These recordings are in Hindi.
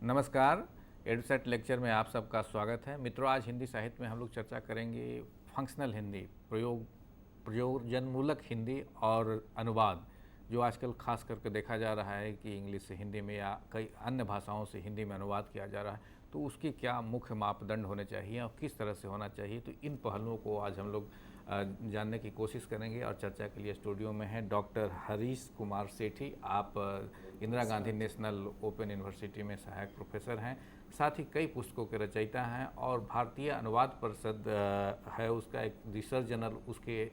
नमस्कार। एडुसेट लेक्चर में आप सबका स्वागत है। मित्रों, आज हिंदी साहित्य में हम लोग चर्चा करेंगे फंक्शनल हिंदी, प्रयोजनमूलक हिंदी और अनुवाद, जो आजकल खास करके देखा जा रहा है कि इंग्लिश से हिंदी में या कई अन्य भाषाओं से हिंदी में अनुवाद किया जा रहा है, तो उसकी क्या मुख्य मापदंड होने चाहिए और किस तरह से होना चाहिए। तो इन पहलुओं को आज हम लोग जानने की कोशिश करेंगे और चर्चा के लिए स्टूडियो में हैं डॉक्टर हरीश कुमार सेठी। आप Indira Gandhi national open university में सहायक प्रोफेसर हैं, साथ ही कई पुस्तकों के रचयिता हैं और भारतीय अनुवाद परिषद है उसका एक रिसर्च जर्नल, उसके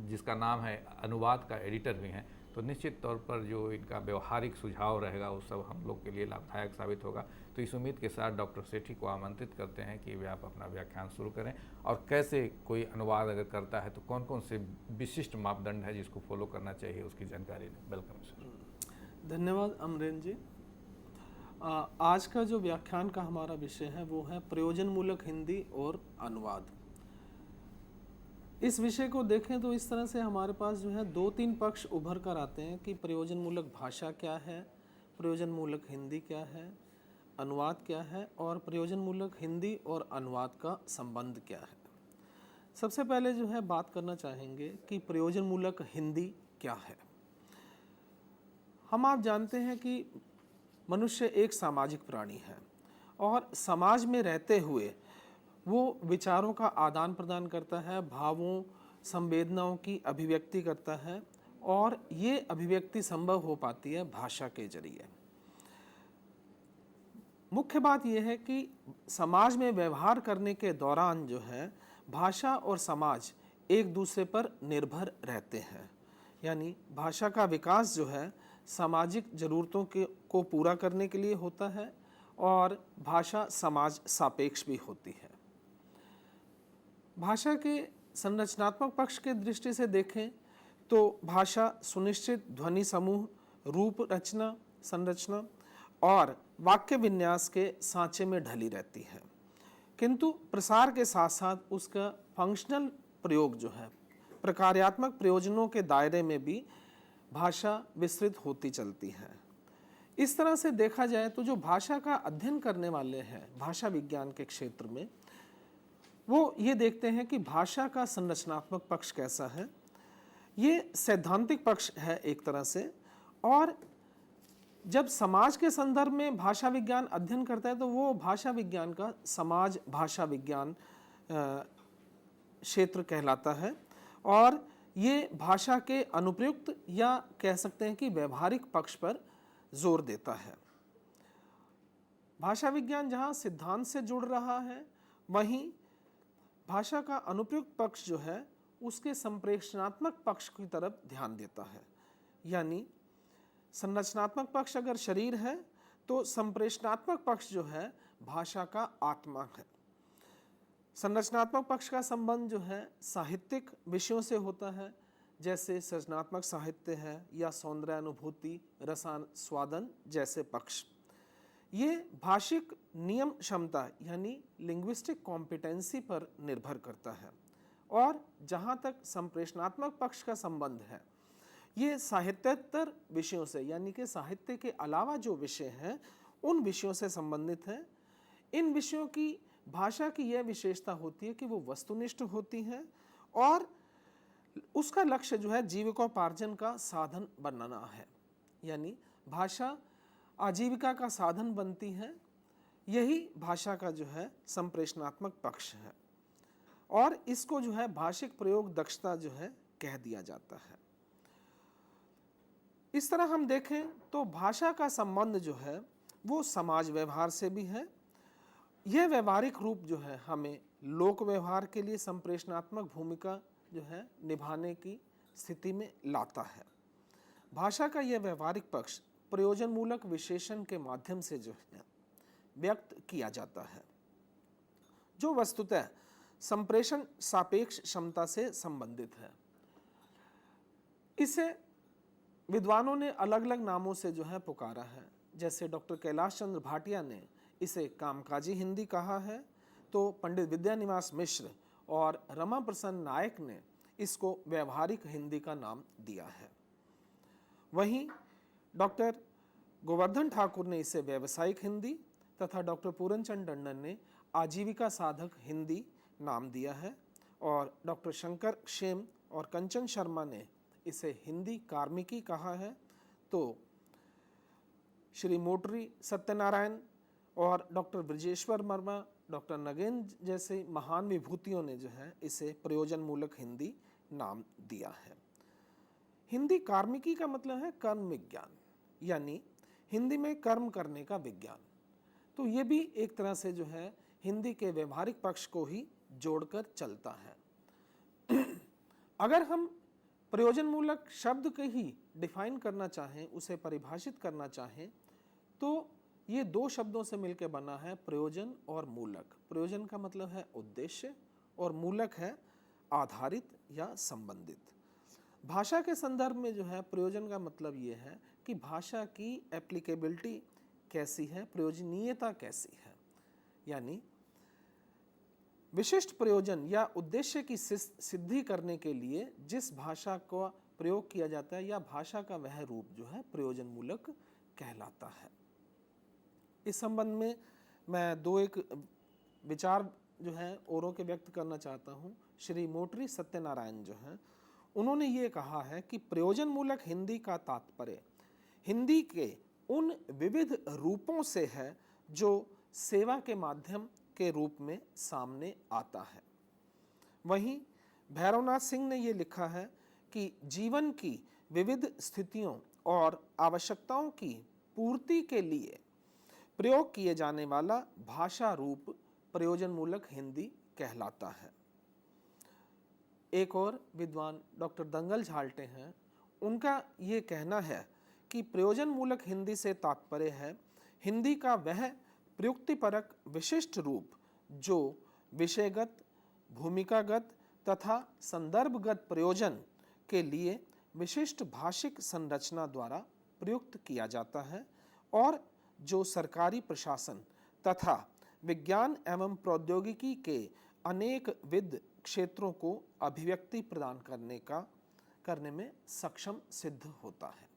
जिसका नाम है अनुवाद का एडिटर भी हैं। तो निश्चित तौर पर जो इनका व्यवहारिक सुझाव रहेगा वो सब हम लोग के लिए लाभदायक साबित होगा। तो इस उम्मीद के साथ डॉक्टर सेठी को आमंत्रित करते हैं कि वे आप अपना व्याख्यान शुरू करें और कैसे कोई अनुवाद अगर करता है तो कौन कौन से विशिष्ट मापदंड है जिसको फॉलो करना चाहिए, उसकी जानकारी दें। Welcome sir. धन्यवाद अमरेन जी। आज का जो व्याख्यान का हमारा विषय है वो है प्रयोजनमूलक हिंदी और अनुवाद। इस विषय को देखें तो इस तरह से हमारे पास जो है दो तीन पक्ष उभर कर आते हैं कि प्रयोजनमूलक भाषा क्या है, प्रयोजनमूलक हिंदी क्या है, अनुवाद क्या है और प्रयोजनमूलक हिंदी और अनुवाद का संबंध क्या है। सबसे पहले जो है बात करना चाहेंगे कि प्रयोजनमूलक हिंदी क्या है। हम आप जानते हैं कि मनुष्य एक सामाजिक प्राणी है और समाज में रहते हुए वो विचारों का आदान प्रदान करता है, भावों संवेदनाओं की अभिव्यक्ति करता है और ये अभिव्यक्ति संभव हो पाती है भाषा के जरिए। मुख्य बात यह है कि समाज में व्यवहार करने के दौरान जो है भाषा और समाज एक दूसरे पर निर्भर रहते हैं, यानी भाषा का विकास जो है सामाजिक ज़रूरतों को पूरा करने के लिए होता है और भाषा समाज सापेक्ष भी होती है। भाषा के संरचनात्मक पक्ष के दृष्टि से देखें तो भाषा सुनिश्चित ध्वनि समूह, रूप रचना, संरचना और वाक्य विन्यास के सांचे में ढली रहती है, किंतु प्रसार के साथ साथ उसका फंक्शनल प्रयोग जो है प्रकार्यात्मक प्रयोजनों के दायरे में भी भाषा विस्तृत होती चलती है। इस तरह से देखा जाए तो जो भाषा का अध्ययन करने वाले हैं भाषा विज्ञान के क्षेत्र में, वो ये देखते हैं कि भाषा का संरचनात्मक पक्ष कैसा है। ये सैद्धांतिक पक्ष है एक तरह से, और जब समाज के संदर्भ में भाषा विज्ञान अध्ययन करता है तो वो भाषा विज्ञान का समाज भाषा विज्ञान क्षेत्र कहलाता है और ये भाषा के अनुप्रयुक्त या कह सकते हैं कि व्यवहारिक पक्ष पर जोर देता है। भाषा विज्ञान जहाँ सिद्धांत से जुड़ रहा है, वहीं भाषा का अनुप्रयुक्त पक्ष जो है उसके संप्रेषणात्मक पक्ष की तरफ ध्यान देता है। यानी संरचनात्मक पक्ष अगर शरीर है तो संप्रेषणात्मक पक्ष जो है भाषा का आत्मा है। संरचनात्मक पक्ष का संबंध जो है साहित्यिक विषयों से होता है, जैसे सृजनात्मक साहित्य है या सौंदर्यानुभूति, रसास्वादन जैसे पक्ष। ये भाषिक नियम क्षमता यानी लिंग्विस्टिक कॉम्पिटेंसी पर निर्भर करता है। और जहाँ तक संप्रेषणात्मक पक्ष का संबंध है, ये साहित्येतर विषयों से यानी कि साहित्य के अलावा जो विषय हैं उन विषयों से संबंधित है। इन विषयों की भाषा की यह विशेषता होती है कि वो वस्तुनिष्ठ होती हैं और उसका लक्ष्य जो है जीविकोपार्जन का साधन बनाना है, यानी भाषा आजीविका का साधन बनती है। यही भाषा का जो है संप्रेषणात्मक पक्ष है और इसको जो है भाषिक प्रयोग दक्षता जो है कह दिया जाता है। इस तरह हम देखें तो भाषा का संबंध जो है वो समाज व्यवहार से भी है। यह व्यवहारिक रूप जो है हमें लोक व्यवहार के लिए संप्रेषणात्मक भूमिका जो है निभाने की स्थिति में लाता है। भाषा का यह व्यवहारिक पक्ष प्रयोजनमूलक विशेषण के माध्यम से जो है व्यक्त किया जाता है, जो वस्तुतः संप्रेषण सापेक्ष क्षमता से संबंधित है। इसे विद्वानों ने अलग अलग नामों से जो है पुकारा है। जैसे डॉक्टर कैलाश चंद्र भाटिया ने इसे कामकाजी हिंदी कहा है, तो पंडित विद्यानिवास मिश्र और रमा प्रसन्न नायक ने इसको व्यवहारिक हिंदी का नाम दिया है। वहीं डॉक्टर गोवर्धन ठाकुर ने इसे व्यावसायिक हिंदी, तथा डॉक्टर पूरनचंद टंडन ने आजीविका साधक हिंदी नाम दिया है और डॉक्टर शंकर क्षेम और कंचन शर्मा ने इसे हिंदी कार्मिकी कहा है। तो श्री मोटरी सत्यनारायण और doctor Brajeshwar Verma, doctor again जैसे महान विभूतियों ने जो है इसे प्रयोजन मूलक हिंदी नाम दिया है। हिंदी कार्मिकी का मतलब है कर्म विज्ञान, यानी हिंदी में कर्म करने का विज्ञान। तो ये भी एक तरह से जो है हिंदी के व्यवहारिक पक्ष को ही जोड़कर चलता है। अगर हम प्रयोजन मूलक शब्द के ही डिफाइन करना चाहें, उसे परिभाषित करना चाहें, तो ये दो शब्दों से मिलकर बना है प्रयोजन और मूलक। प्रयोजन का मतलब है उद्देश्य और मूलक है आधारित या संबंधित। भाषा के संदर्भ में जो है प्रयोजन का मतलब ये है कि भाषा की एप्लीकेबिलिटी कैसी है, प्रयोजनीयता कैसी है, यानी विशिष्ट प्रयोजन या उद्देश्य की सिद्धि करने के लिए जिस भाषा का प्रयोग किया जाता है या भाषा का वह रूप जो है प्रयोजन मूलक कहलाता है। इस संबंध में मैं दो एक विचार जो है औरों के व्यक्त करना चाहता हूँ। श्री मोटरी सत्यनारायण जो हैं उन्होंने ये कहा है कि प्रयोजन मूलक हिंदी का तात्पर्य हिंदी के उन विविध रूपों से है जो सेवा के माध्यम के रूप में सामने आता है। वहीं भैरवनाथ सिंह ने ये लिखा है कि जीवन की विविध स्थितियों और आवश्यकताओं की पूर्ति के लिए प्रयोग किए जाने वाला भाषा रूप प्रयोजन मूलक हिंदी कहलाता है। एक और विद्वान डॉक्टर दंगल झाल्टे हैं, उनका ये कहना है कि प्रयोजन मूलक हिंदी से तात्पर्य है हिंदी का वह प्रयुक्तिपरक विशिष्ट रूप जो विषयगत, भूमिकागत तथा संदर्भगत प्रयोजन के लिए विशिष्ट भाषिक संरचना द्वारा प्रयुक्त किया जाता है और जो सरकारी प्रशासन तथा विज्ञान एवं प्रौद्योगिकी के अनेक विद क्षेत्रों को अभिव्यक्ति प्रदान करने में सक्षम सिद्ध होता है।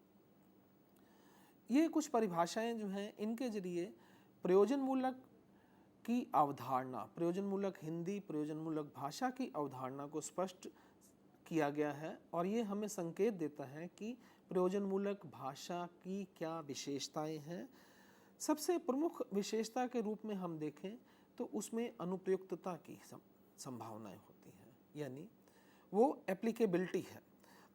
ये कुछ परिभाषाएं जो हैं इनके जरिए प्रयोजन मूलक की अवधारणा, प्रयोजन मूलक हिंदी, प्रयोजन मूलक भाषा की अवधारणा को स्पष्ट किया गया है और ये हमें संकेत देता है कि प्रयोजन मूलक भाषा की क्या विशेषताएं हैं। सबसे प्रमुख विशेषता के रूप में हम देखें तो उसमें अनुप्रयुक्तता की संभावनाएं होती हैं, यानी वो एप्लीकेबिलिटी है।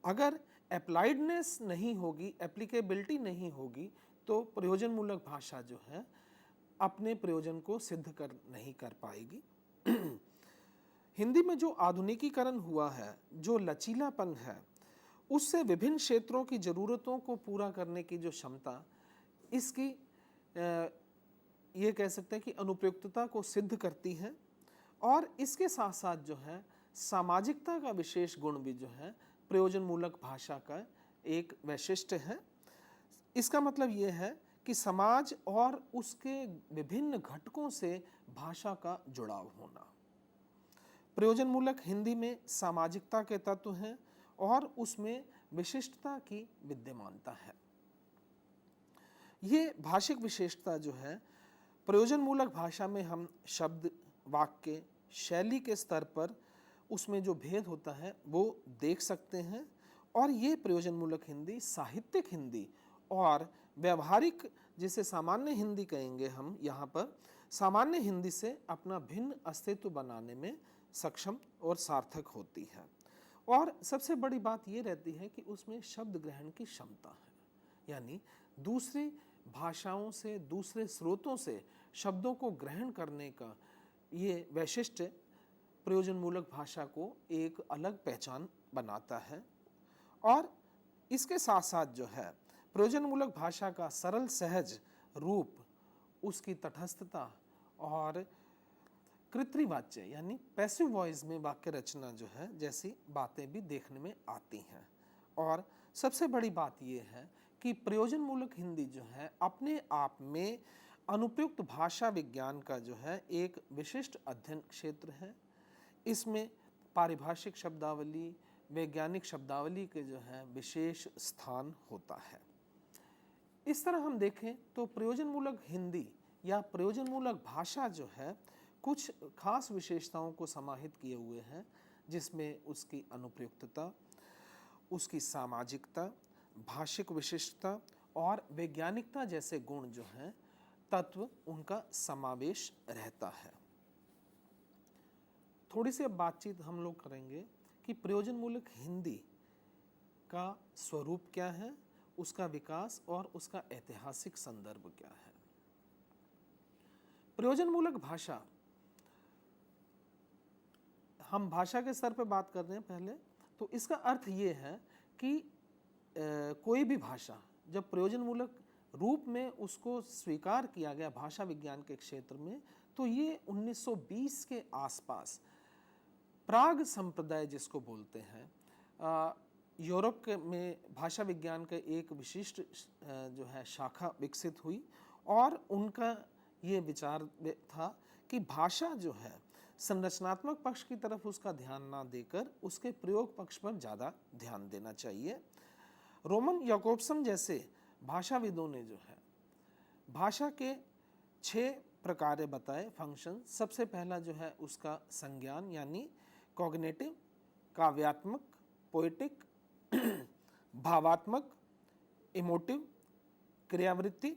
अगर अप्लाइडनेस नहीं होगी, एप्लीकेबिलिटी नहीं होगी, तो प्रयोजन मूलक भाषा जो है अपने प्रयोजन को सिद्ध नहीं कर पाएगी। हिंदी में जो आधुनिकीकरण हुआ है, जो लचीलापन है, उससे विभिन्न क्षेत्रों की ज़रूरतों को पूरा करने की जो क्षमता, इसकी ये कह सकते हैं कि अनुप्रयुक्तता को सिद्ध करती है और इसके साथ साथ जो है सामाजिकता का विशेष गुण भी जो है प्रयोजन मूलक भाषा का एक वैशिष्ट्य है। इसका मतलब ये है कि समाज और उसके विभिन्न घटकों से भाषा का जुड़ाव होना। प्रयोजन मूलक हिंदी में सामाजिकता के तत्व हैं और उसमें विशिष्टता की विद्यमानता है। ये भाषिक विशेषता जो है प्रयोजन मूलक भाषा में हम शब्द, वाक्य, शैली के स्तर पर उसमें जो भेद होता है वो देख सकते हैं और ये प्रयोजन मूलक हिंदी साहित्यिक हिंदी और व्यवहारिक, जिसे सामान्य हिंदी कहेंगे हम यहाँ पर, सामान्य हिंदी से अपना भिन्न अस्तित्व बनाने में सक्षम और सार्थक होती है। और सबसे बड़ी बात ये रहती है कि उसमें शब्द ग्रहण की क्षमता है, यानी दूसरी भाषाओं से, दूसरे स्रोतों से शब्दों को ग्रहण करने का ये वैशिष्ट्य प्रयोजन मूलक भाषा को एक अलग पहचान बनाता है। और इसके साथ साथ जो है प्रयोजन मूलक भाषा का सरल सहज रूप, उसकी तटस्थता और कृत्रिवाच्य यानी पैसिव वॉइस में वाक्य रचना जो है जैसी बातें भी देखने में आती हैं। और सबसे बड़ी बात यह है कि प्रयोजन मूलक हिंदी जो है अपने आप में अनुप्रयुक्त भाषा विज्ञान का जो है एक विशिष्ट अध्ययन क्षेत्र है। इसमें पारिभाषिक शब्दावली, वैज्ञानिक शब्दावली के जो है विशेष स्थान होता है। इस तरह हम देखें तो प्रयोजन मूलक हिंदी या प्रयोजनमूलक भाषा जो है कुछ खास विशेषताओं को समाहित किए हुए है, जिसमें उसकी अनुप्रयुक्तता, उसकी सामाजिकता, भाषिक विशिष्टता और वैज्ञानिकता जैसे गुण जो हैं तत्व उनका समावेश रहता है। थोड़ी सी अब बातचीत हम लोग करेंगे कि प्रयोजनमूलक हिंदी का स्वरूप क्या है, उसका विकास और उसका ऐतिहासिक संदर्भ क्या है। प्रयोजनमूलक भाषा, हम भाषा के स्तर पर बात कर रहे हैं पहले, तो इसका अर्थ ये है कि कोई भी भाषा जब प्रयोजनमूलक रूप में उसको स्वीकार किया गया भाषा विज्ञान के क्षेत्र में, तो ये 1920 के आसपास प्राग संप्रदाय जिसको बोलते हैं, यूरोप में भाषा विज्ञान का एक विशिष्ट जो है शाखा विकसित हुई और उनका ये विचार था कि भाषा जो है संरचनात्मक पक्ष की तरफ उसका ध्यान ना देकर उसके प्रयोग पक्ष पर ज़्यादा ध्यान देना चाहिए। रोमन याकोब्सन जैसे भाषाविदों ने जो है भाषा के 6 प्रकार बताए फंक्शन। सबसे पहला जो है उसका संज्ञान यानी कॉग्निटिव, काव्यात्मक, पोएटिक, भावात्मक, इमोटिव, क्रियावृत्ति।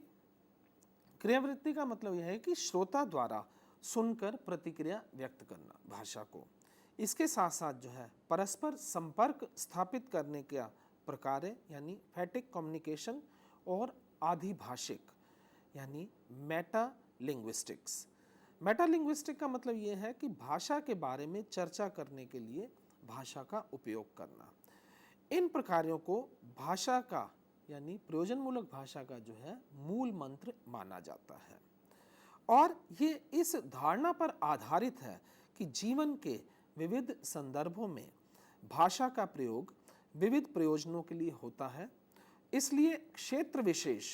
क्रियावृत्ति का मतलब यह है कि श्रोता द्वारा सुनकर प्रतिक्रिया व्यक्त करना भाषा को। इसके साथ साथ जो है परस्पर संपर्क स्थापित करने का प्रकार है यानी फैटिक कम्युनिकेशन और आधिभाषिक यानी मेटा लिंग्विस्टिक्स। मेटा लिंग्विस्टिक का मतलब ये है कि भाषा के बारे में चर्चा करने के लिए भाषा का उपयोग करना। इन प्रकारों को भाषा का यानी प्रयोजनमूलक भाषा का जो है मूल मंत्र माना जाता है और ये इस धारणा पर आधारित है कि जीवन के विविध संदर्भों में भाषा का प्रयोग विविध प्रयोजनों के लिए होता है। इसलिए क्षेत्र विशेष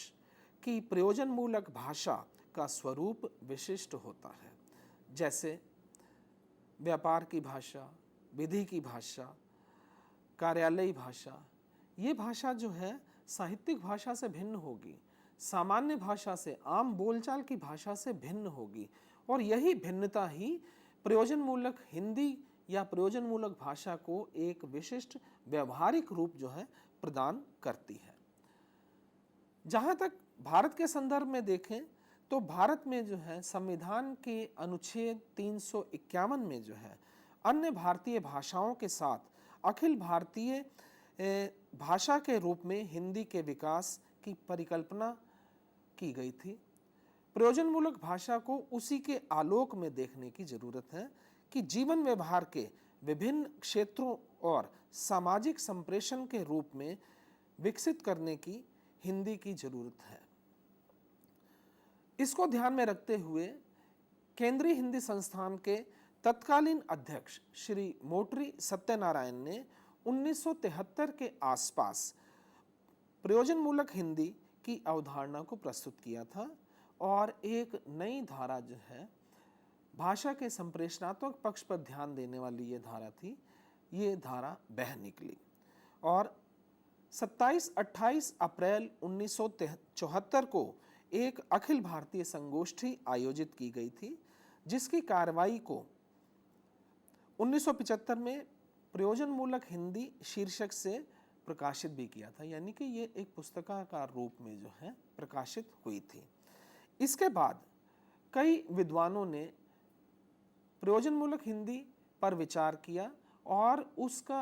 की प्रयोजनमूलक भाषा का स्वरूप विशिष्ट होता है, जैसे व्यापार की भाषा, विधि की भाषा, कार्यालयी भाषा। ये भाषा जो है साहित्यिक भाषा से भिन्न होगी, सामान्य भाषा से, आम बोलचाल की भाषा से भिन्न होगी और यही भिन्नता ही प्रयोजनमूलक हिंदी या प्रयोजनमूलक भाषा को एक विशिष्ट व्यवहारिक रूप जो है प्रदान करती है। जहाँ तक भारत के संदर्भ में देखें तो भारत में जो है संविधान के अनुच्छेद 351 में जो है अन्य भारतीय भाषाओं के साथ अखिल भारतीय भाषा के रूप में हिंदी के विकास की परिकल्पना की गई थी। प्रयोजनमूलक भाषा को उसी के आलोक में देखने की जरूरत है कि जीवन व्यवहार के विभिन्न क्षेत्रों और सामाजिक संप्रेषण के रूप में विकसित करने की हिंदी की जरूरत है। इसको ध्यान में रखते हुए केंद्रीय हिंदी संस्थान के तत्कालीन अध्यक्ष श्री मोटरी सत्यनारायण ने 1973 के आसपास प्रयोजनमूलक हिंदी की अवधारणा को प्रस्तुत किया था और एक नई धारा जो है भाषा के संप्रेषणात्मक पक्ष पर ध्यान देने वाली ये धारा थी, ये धारा बह निकली और 27-28 अप्रैल 1974 को एक अखिल भारतीय संगोष्ठी आयोजित की गई थी, जिसकी कार्रवाई को 1975 में प्रयोजनमूलक हिंदी शीर्षक से प्रकाशित भी किया था, यानी कि ये एक पुस्तकाकार रूप में जो है प्रकाशित हुई थी। इसके बाद कई विद्वानों ने प्रयोजनमूलक हिंदी पर विचार किया और उसका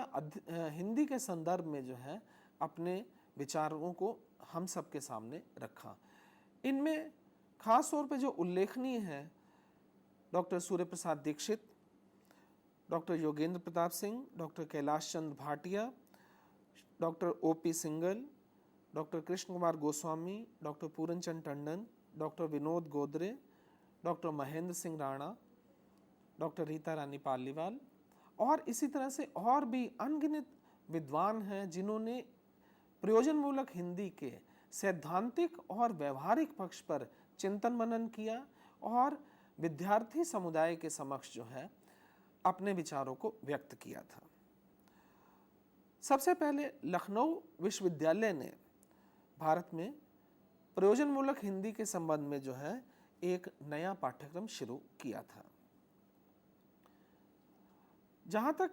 हिंदी के संदर्भ में जो है अपने विचारों को हम सबके सामने रखा। इनमें खास तौर पे जो उल्लेखनीय है doctor Surya Prasad Dikshit, doctor Yogendra Pratap Singh, doctor Kailash Chandra Bhatia, doctor OP Singhal, doctor Krishna Kumar Goswami, doctor Puranchand Tandon, doctor Vinod Godre, doctor Mahendra Singh Rana, doctor Rita Rani Paliwal और इसी तरह से और भी अनगिनत विद्वान हैं जिन्होंने प्रयोजनमूलक हिंदी के सैद्धांतिक और व्यवहारिक पक्ष पर चिंतन मनन किया और विद्यार्थी समुदाय के समक्ष जो है अपने विचारों को व्यक्त किया था। सबसे पहले लखनऊ विश्वविद्यालय ने भारत में प्रयोजनमूलक हिंदी के संबंध में जो है एक नया पाठ्यक्रम शुरू किया था। जहाँ तक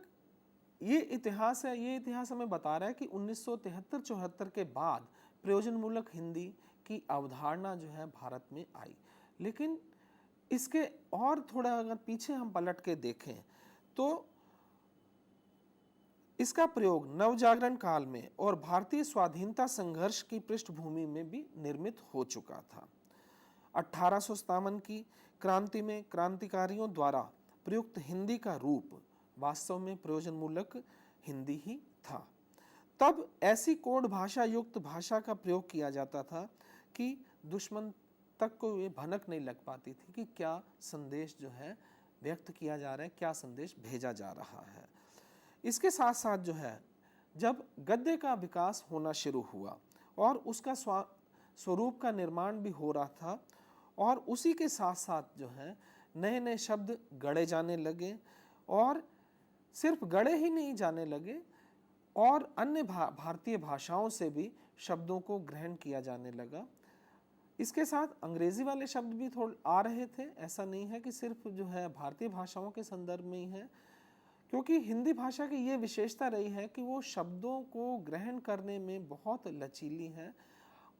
ये इतिहास है, ये इतिहास हमें बता रहा है कि 1973-74 के बाद प्रयोजनमूलक हिंदी की अवधारणा जो है भारत में आई। लेकिन इसके और थोड़ा अगर पीछे हम पलट के देखें तो इसका प्रयोग नवजागरण काल में और भारतीय स्वाधीनता संघर्ष की पृष्ठभूमि में भी निर्मित हो चुका था। 1857 की क्रांति में क्रांतिकारियों द्वारा प्रयुक्त हिंदी का रूप वास्तव में प्रयोजनमूलक हिंदी ही था। तब ऐसी कोड भाषा युक्त भाषा का प्रयोग किया जाता था कि दुश्मन तक को ये भनक नहीं लग पाती थी कि क्या संदेश जो है व्यक्त किया जा रहा है, क्या संदेश भेजा जा रहा है। इसके साथ साथ जो है जब गद्य का विकास होना शुरू हुआ और उसका स्वरूप का निर्माण भी हो रहा था और उसी के साथ साथ जो है नए नए शब्द गढ़े जाने लगे और सिर्फ गढ़े ही नहीं जाने लगे और अन्य भारतीय भाषाओं से भी शब्दों को ग्रहण किया जाने लगा। इसके साथ अंग्रेजी वाले शब्द भी थोड़े आ रहे थे। ऐसा नहीं है कि सिर्फ जो है भारतीय भाषाओं के संदर्भ में ही है, क्योंकि हिंदी भाषा की ये विशेषता रही है कि वो शब्दों को ग्रहण करने में बहुत लचीली है।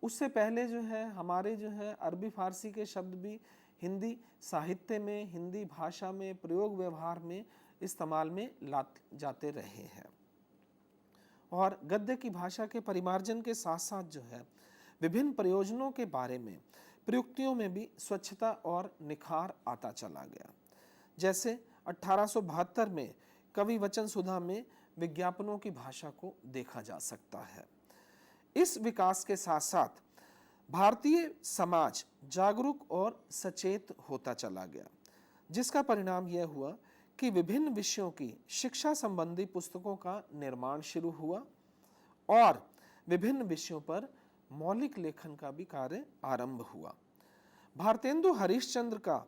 उससे पहले जो है हमारे जो है अरबी फारसी के शब्द भी हिंदी साहित्य में, हिंदी भाषा में, प्रयोग व्यवहार में इस्तेमाल में जाते रहे हैं। और गद्य की भाषा के परिमार्जन के साथ साथ जो है विभिन्न प्रयोजनों के बारे में प्रयुक्तियों में भी स्वच्छता और निखार आता चला गया। जैसे 1872 में कवि वचन सुधा में विज्ञापनों की भाषा को देखा जा सकता है। इस विकास के साथ साथ भारतीय समाज जागरूक और सचेत होता चला गया, जिसका परिणाम यह हुआ कि विभिन्न विषयों की शिक्षा संबंधी पुस्तकों का निर्माण शुरू हुआ और विभिन्न विषयों पर मौलिक लेखन का भी कार्य आरंभ हुआ। भारतेंदु हरिश्चंद्र का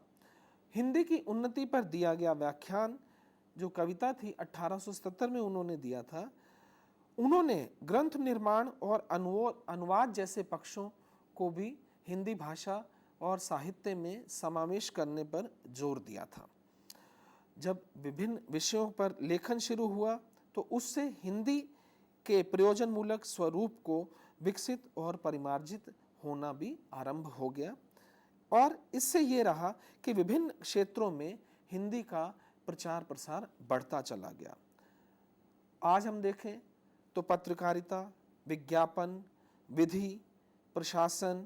हिंदी की उन्नति पर दिया गया व्याख्यान जो कविता थी 1877 में उन्होंने दिया था, उन्होंने ग्रंथ निर्माण और अनुवाद जैसे पक्षों को भी हिंदी भाषा और साहित्य में समावेश करने पर जोर दिया था। जब विभिन्न विषयों पर लेखन शुरू हुआ तो उससे हिंदी के प्रयोजनमूलक स्वरूप को विकसित और परिमार्जित होना भी आरंभ हो गया और इससे ये रहा कि विभिन्न क्षेत्रों में हिंदी का प्रचार प्रसार बढ़ता चला गया। आज हम देखें तो पत्रकारिता, विज्ञापन, विधि, प्रशासन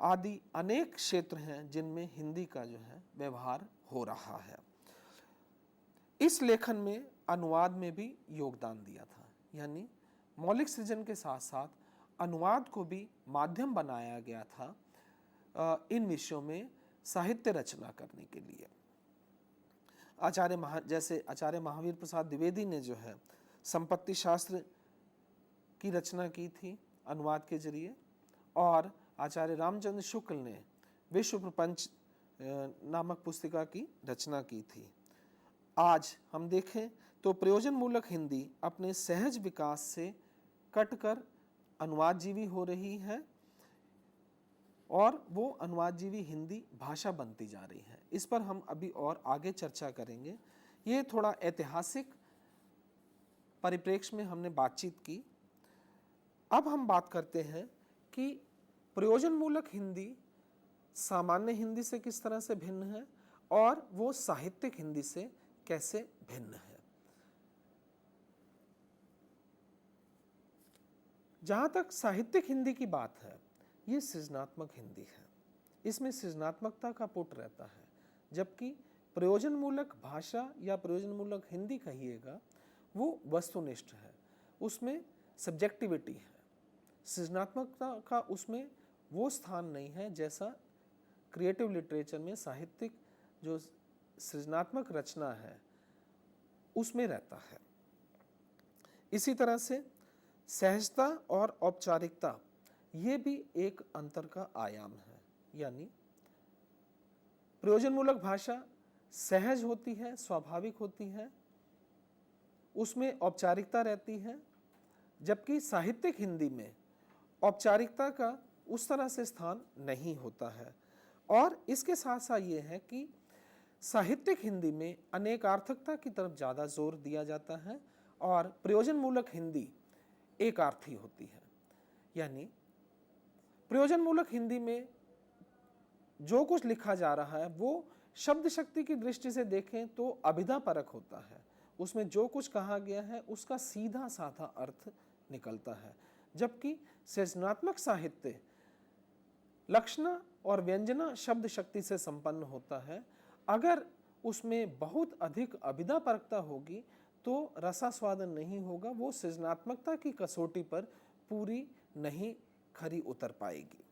आदि अनेक क्षेत्र हैं जिनमें हिंदी का जो है व्यवहार हो रहा है। इस लेखन में अनुवाद में भी योगदान दिया था, यानी मौलिक सृजन के साथ साथ अनुवाद को भी माध्यम बनाया गया था इन विषयों में साहित्य रचना करने के लिए। जैसे आचार्य महावीर प्रसाद द्विवेदी ने जो है संपत्ति शास्त्र की रचना की थी अनुवाद के जरिए और आचार्य रामचंद्र शुक्ल ने विश्व प्रपंच नामक पुस्तिका की रचना की थी। आज हम देखें तो प्रयोजनमूलक हिंदी अपने सहज विकास से कटकर अनुवादजीवी हो रही है और वो अनुवादजीवी हिंदी भाषा बनती जा रही है। इस पर हम अभी और आगे चर्चा करेंगे। ये थोड़ा ऐतिहासिक परिप्रेक्ष्य में हमने बातचीत की। अब हम बात करते हैं कि प्रयोजनमूलक हिंदी सामान्य हिंदी से किस तरह से भिन्न है और वो साहित्यिक हिंदी से कैसे भिन्न है। जहाँ तक साहित्यिक हिंदी की बात है, ये सृजनात्मक हिंदी है। इसमें सृजनात्मकता का पुट रहता है, जबकि प्रयोजनमूलक भाषा या प्रयोजनमूलक हिंदी कहिएगा वो वस्तुनिष्ठ है, उसमें सब्जेक्टिविटी है। सृजनात्मकता का उसमें वो स्थान नहीं है जैसा क्रिएटिव लिटरेचर में साहित्यिक जो सृजनात्मक रचना है उसमें रहता है। इसी तरह से सहजता और औपचारिकता ये भी एक अंतर का आयाम है, यानी प्रयोजनमूलक भाषा सहज होती है, स्वाभाविक होती है, उसमें औपचारिकता रहती है, जबकि साहित्यिक हिंदी में औपचारिकता का उस तरह से स्थान नहीं होता है और इसके साथ साथ ये है कि साहित्यिक हिंदी में अनेकार्थकता की तरफ ज़्यादा जोर दिया जाता है और प्रयोजनमूलक हिंदी एकार्थी होती है। यानी प्रयोजनमूलक हिंदी में जो कुछ लिखा जा रहा है वो शब्द शक्ति की दृष्टि से देखें तो अभिधापरक होता है, उसमें जो कुछ कहा गया है उसका सीधा साधा अर्थ निकलता है। जबकि सृजनात्मक साहित्य लक्षणा और व्यंजना शब्द शक्ति से संपन्न होता है। अगर उसमें बहुत अधिक अभिधापरकता होगी तो रसास्वादन नहीं होगा, वो सृजनात्मकता की कसौटी पर पूरी नहीं खरी उतर पाएगी।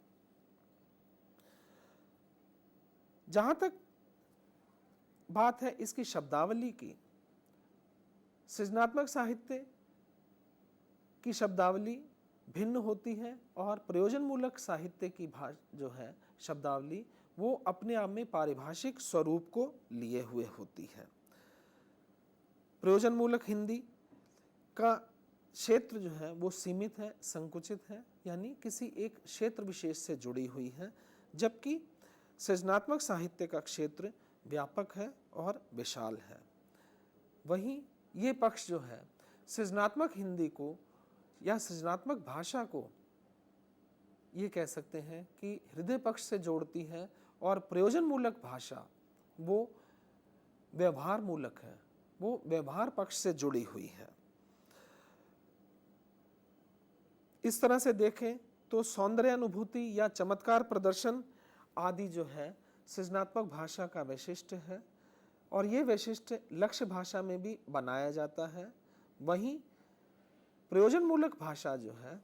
जहां तक बात है इसकी शब्दावली की, सृजनात्मक साहित्य की शब्दावली भिन्न होती है और प्रयोजनमूलक साहित्य की जो है शब्दावली वो अपने आप में पारिभाषिक स्वरूप को लिए हुए होती है। प्रयोजनमूलक हिंदी का क्षेत्र जो है वो सीमित है, संकुचित है, यानी किसी एक क्षेत्र विशेष से जुड़ी हुई है, जबकि सृजनात्मक साहित्य का क्षेत्र व्यापक है और विशाल है। वहीं ये पक्ष जो है सृजनात्मक हिंदी को या सृजनात्मक भाषा को ये कह सकते हैं कि हृदय पक्ष से जोड़ती है और प्रयोजनमूलक भाषा वो व्यवहार मूलक है, वो व्यवहार पक्ष से जुड़ी हुई है। इस तरह से देखें तो सौंदर्य अनुभूति या चमत्कार प्रदर्शन आदि जो है सृजनात्मक भाषा का वैशिष्ट है और ये वैशिष्ट लक्ष्य भाषा में भी बनाया जाता है। वहीं प्रयोजनमूलक भाषा जो है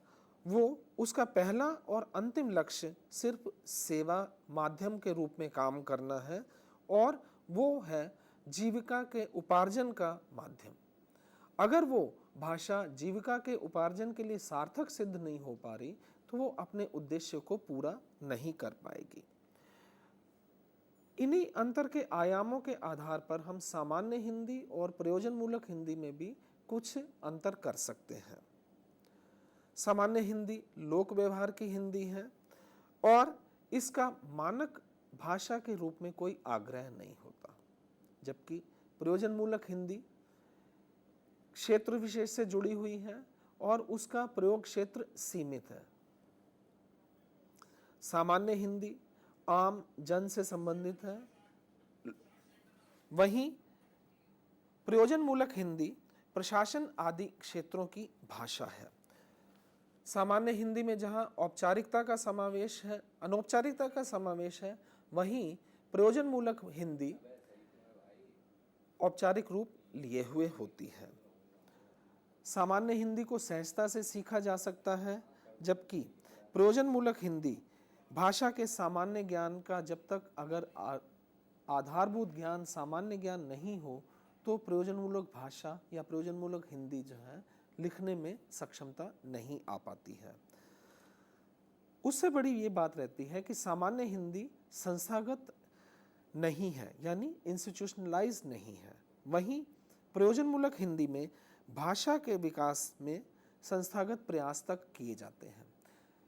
वो उसका पहला और अंतिम लक्ष्य सिर्फ सेवा माध्यम के रूप में काम करना है और वो है जीविका के उपार्जन का माध्यम। अगर वो भाषा जीविका के उपार्जन के लिए सार्थक सिद्ध नहीं हो पा रही तो वो अपने उद्देश्य को पूरा नहीं कर पाएगी। इन्हीं अंतर के आयामों के आधार पर हम सामान्य हिंदी और प्रयोजनमूलक हिंदी में भी कुछ अंतर कर सकते हैं। सामान्य हिंदी लोक व्यवहार की हिंदी है और इसका मानक भाषा के रूप में कोई आग्रह नहीं होता, जबकि प्रयोजनमूलक हिंदी क्षेत्र विशेष से जुड़ी हुई है और उसका प्रयोग क्षेत्र सीमित है। सामान्य हिंदी आम जन से संबंधित है, वहीं प्रयोजनमूलक हिंदी प्रशासन आदि क्षेत्रों की भाषा है। सामान्य हिंदी में जहां औपचारिकता का समावेश है, अनौपचारिकता का समावेश है, वहीं प्रयोजनमूलक हिंदी औपचारिक रूप लिए हुए होती है। सामान्य हिंदी को सहजता से सीखा जा सकता है, जबकि प्रयोजनमूलक हिंदी भाषा के सामान्य ज्ञान का जब तक अगर आधारभूत ज्ञान सामान्य ज्ञान नहीं हो तो प्रयोजनमूलक भाषा या प्रयोजनमूलक हिंदी जो है लिखने में सक्षमता नहीं आ पाती है। उससे बड़ी ये बात रहती है कि सामान्य हिंदी संस्थागत नहीं है, यानी इंस्टीट्यूशनलाइज नहीं है। वहीं प्रयोजनमूलक हिंदी में भाषा के विकास में संस्थागत प्रयास तक किए जाते हैं।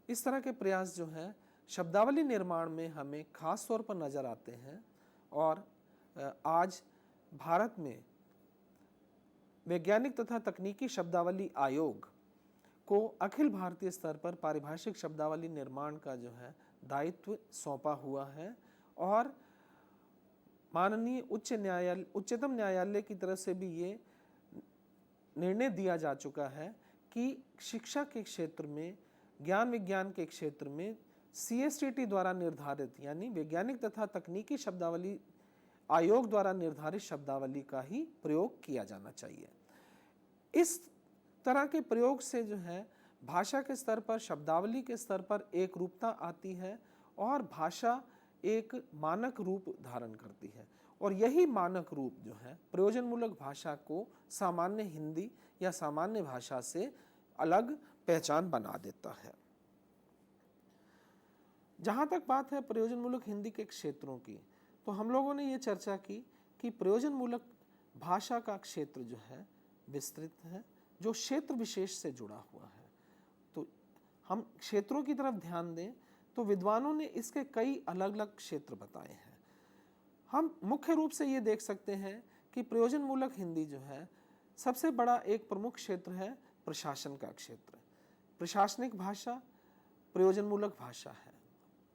इस तरह के प्रयास जो हैं शब्दावली निर्माण में हमें खास तौर पर नज़र आते हैं और आज भारत में वैज्ञानिक तथा तकनीकी शब्दावली आयोग को अखिल भारतीय स्तर पर पारिभाषिक शब्दावली निर्माण का जो है दायित्व सौंपा हुआ है और माननीय उच्चतम न्यायालय की तरफ से भी ये निर्णय दिया जा चुका है कि शिक्षा के क्षेत्र में, ज्ञान विज्ञान के क्षेत्र में CSTT द्वारा निर्धारित यानी वैज्ञानिक तथा तकनीकी शब्दावली आयोग द्वारा निर्धारित शब्दावली का ही प्रयोग किया जाना चाहिए। इस तरह के प्रयोग से जो है भाषा के स्तर पर, शब्दावली के स्तर पर एक रूपता आती है और भाषा एक मानक रूप धारण करती है और यही मानक रूप जो है प्रयोजनमूलक भाषा को सामान्य हिंदी या सामान्य भाषा से अलग पहचान बना देता है। जहाँ तक बात है प्रयोजनमूलक हिंदी के क्षेत्रों की, तो हम लोगों ने ये चर्चा की कि प्रयोजनमूलक भाषा का क्षेत्र जो है विस्तृत है, जो क्षेत्र विशेष से जुड़ा हुआ है। तो हम क्षेत्रों की तरफ ध्यान दें तो विद्वानों ने इसके कई अलग अलग क्षेत्र बताए हैं। हम मुख्य रूप से ये देख सकते हैं कि प्रयोजन मूलक हिंदी जो है सबसे बड़ा एक प्रमुख क्षेत्र है प्रशासन का क्षेत्र। प्रशासनिक भाषा प्रयोजन मूलक भाषा है।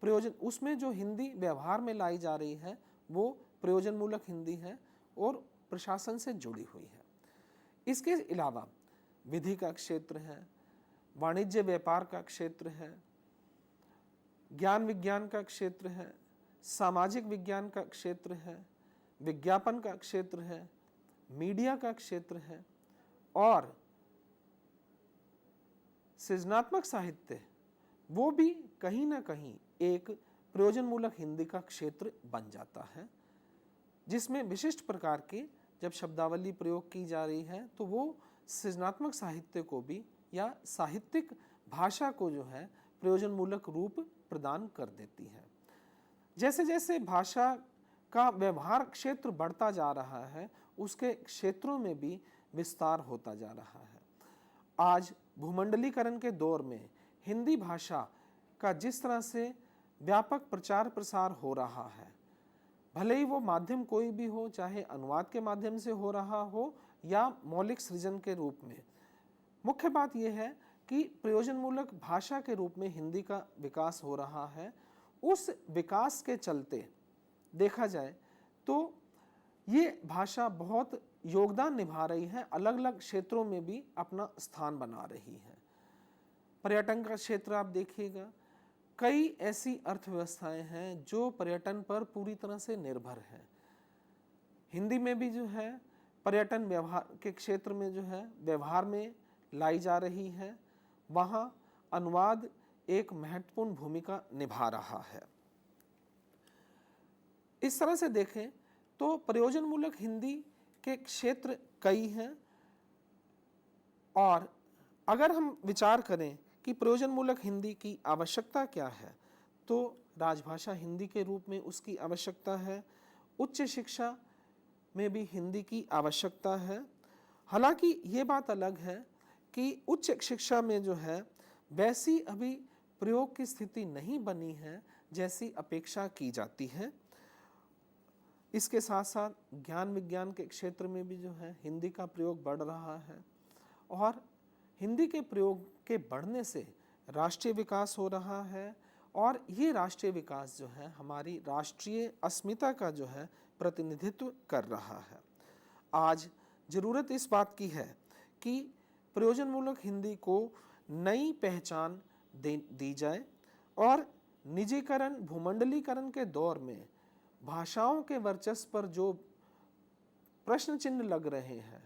प्रयोजन उसमें जो हिंदी व्यवहार में लाई जा रही है वो प्रयोजन मूलक हिंदी है और प्रशासन से जुड़ी हुई है। इसके अलावा विधि का क्षेत्र है, वाणिज्य व्यापार का क्षेत्र है, ज्ञान विज्ञान का क्षेत्र है, सामाजिक विज्ञान का क्षेत्र है, विज्ञापन का क्षेत्र है, मीडिया का क्षेत्र है और सृजनात्मक साहित्य वो भी कहीं ना कहीं एक प्रयोजन मूलक हिंदी का क्षेत्र बन जाता है, जिसमें विशिष्ट प्रकार के जब शब्दावली प्रयोग की जा रही है तो वो सृजनात्मक साहित्य को भी या साहित्यिक भाषा को जो है प्रयोजन मूलक रूप प्रदान कर देती है। जैसे जैसे भाषा का व्यवहार क्षेत्र बढ़ता जा रहा है उसके क्षेत्रों में भी विस्तार होता जा रहा है। आज भूमंडलीकरण के दौर में हिंदी भाषा का जिस तरह से व्यापक प्रचार प्रसार हो रहा है, भले ही वो माध्यम कोई भी हो, चाहे अनुवाद के माध्यम से हो रहा हो या मौलिक सृजन के रूप में, मुख्य बात यह है कि प्रयोजन मूलक भाषा के रूप में हिंदी का विकास हो रहा है। उस विकास के चलते देखा जाए तो ये भाषा बहुत योगदान निभा रही है, अलग अलग क्षेत्रों में भी अपना स्थान बना रही है। पर्यटन का क्षेत्र आप देखिएगा, कई ऐसी अर्थव्यवस्थाएं हैं जो पर्यटन पर पूरी तरह से निर्भर है। हिंदी में भी जो है पर्यटन व्यवहार के क्षेत्र में जो है व्यवहार में लाई जा रही है, वहाँ अनुवाद एक महत्वपूर्ण भूमिका निभा रहा है। इस तरह से देखें तो प्रयोजन मूलक हिंदी के क्षेत्र कई हैं और अगर हम विचार करें कि प्रयोजन मूलक हिंदी की आवश्यकता क्या है तो राजभाषा हिंदी के रूप में उसकी आवश्यकता है, उच्च शिक्षा में भी हिंदी की आवश्यकता है। हालांकि ये बात अलग है कि उच्च शिक्षा में जो है वैसी अभी प्रयोग की स्थिति नहीं बनी है जैसी अपेक्षा की जाती है। इसके साथ साथ ज्ञान विज्ञान के क्षेत्र में भी जो है हिंदी का प्रयोग बढ़ रहा है और हिंदी के प्रयोग के बढ़ने से राष्ट्रीय विकास हो रहा है और ये राष्ट्रीय विकास जो है हमारी राष्ट्रीय अस्मिता का जो है प्रतिनिधित्व कर रहा है। आज ज़रूरत इस बात की है कि प्रयोजन मूलक हिंदी को नई पहचान दी जाए और निजीकरण भूमंडलीकरण के दौर में भाषाओं के वर्चस्व पर जो प्रश्न चिन्ह लग रहे हैं,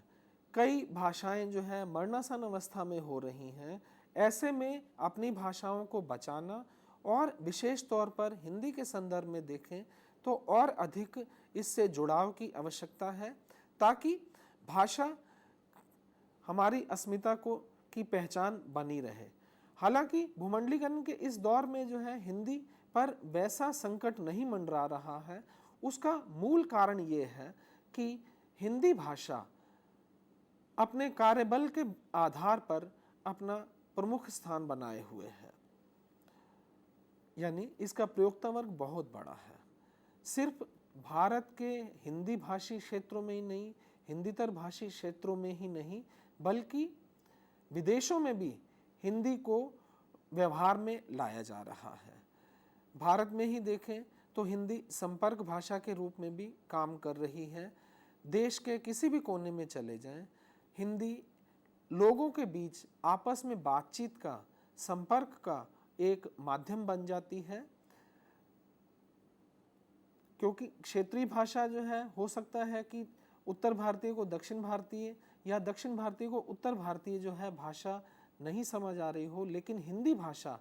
कई भाषाएं जो है मरणासन अवस्था में हो रही हैं, ऐसे में अपनी भाषाओं को बचाना और विशेष तौर पर हिंदी के संदर्भ में देखें तो और अधिक इससे जुड़ाव की आवश्यकता है ताकि भाषा हमारी अस्मिता को की पहचान बनी रहे। हालांकि भूमंडलीकरण के इस दौर में जो है हिंदी पर वैसा संकट नहीं मंडरा रहा है। उसका मूल कारण ये है कि हिंदी भाषा अपने कार्यबल के आधार पर अपना प्रमुख स्थान बनाए हुए है, यानी इसका प्रयोक्ता वर्ग बहुत बड़ा है। सिर्फ भारत के हिंदी भाषी क्षेत्रों में ही नहीं, हिंदीतर भाषी क्षेत्रों में ही नहीं, बल्कि विदेशों में भी हिंदी को व्यवहार में लाया जा रहा है। भारत में ही देखें तो हिंदी संपर्क भाषा के रूप में भी काम कर रही है। देश के किसी भी कोने में चले जाएं, हिंदी लोगों के बीच आपस में बातचीत का, संपर्क का एक माध्यम बन जाती है, क्योंकि क्षेत्रीय भाषा जो है हो सकता है कि उत्तर भारतीय को दक्षिण भारतीय या दक्षिण भारतीय को उत्तर भारतीय जो है भाषा नहीं समझ आ रही हो, लेकिन हिंदी भाषा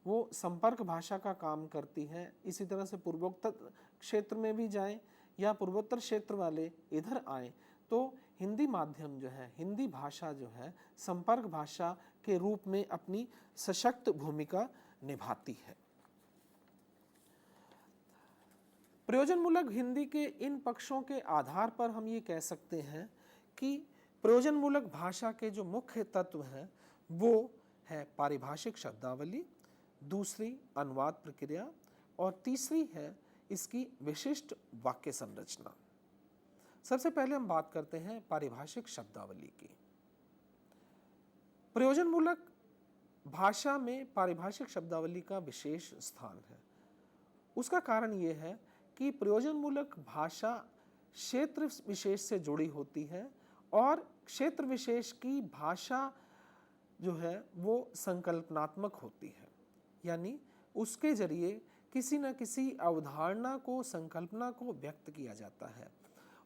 वो संपर्क भाषा का काम करती है। इसी तरह से पूर्वोत्तर क्षेत्र में भी जाएं या पूर्वोत्तर क्षेत्र वाले इधर आएं तो हिंदी माध्यम जो है, हिंदी भाषा जो है संपर्क भाषा के रूप में अपनी सशक्त भूमिका निभाती है। प्रयोजनमूलक हिंदी के इन पक्षों के आधार पर हम ये कह सकते हैं कि प्रयोजनमूलक भाषा के जो मुख्य तत्व हैं वो है पारिभाषिक शब्दावली, दूसरी अनुवाद प्रक्रिया और तीसरी है इसकी विशिष्ट वाक्य संरचना। सबसे पहले हम बात करते हैं पारिभाषिक शब्दावली की। प्रयोजनमूलक भाषा में पारिभाषिक शब्दावली का विशेष स्थान है। उसका कारण यह है कि प्रयोजनमूलक भाषा क्षेत्र विशेष से जुड़ी होती है और क्षेत्र विशेष की भाषा जो है वो संकल्पनात्मक होती है, यानी उसके जरिए किसी न किसी अवधारणा को, संकल्पना को व्यक्त किया जाता है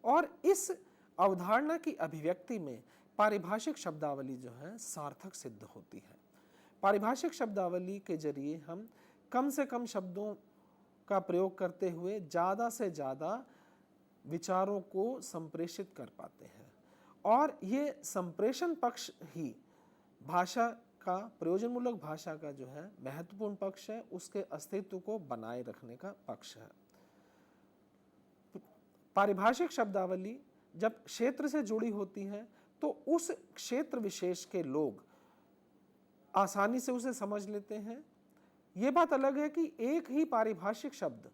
और इस अवधारणा की अभिव्यक्ति में पारिभाषिक शब्दावली जो है सार्थक सिद्ध होती है। पारिभाषिक शब्दावली के जरिए हम कम से कम शब्दों का प्रयोग करते हुए ज़्यादा से ज़्यादा विचारों को संप्रेषित कर पाते हैं और ये संप्रेषण पक्ष ही भाषा का, प्रयोजनमूलक भाषा का जो है महत्वपूर्ण पक्ष है, उसके अस्तित्व को बनाए रखने का पक्ष है। पारिभाषिक शब्दावली जब क्षेत्र से जुड़ी होती है तो उस क्षेत्र विशेष के लोग आसानी से उसे समझ लेते हैं। ये बात अलग है कि एक ही पारिभाषिक शब्द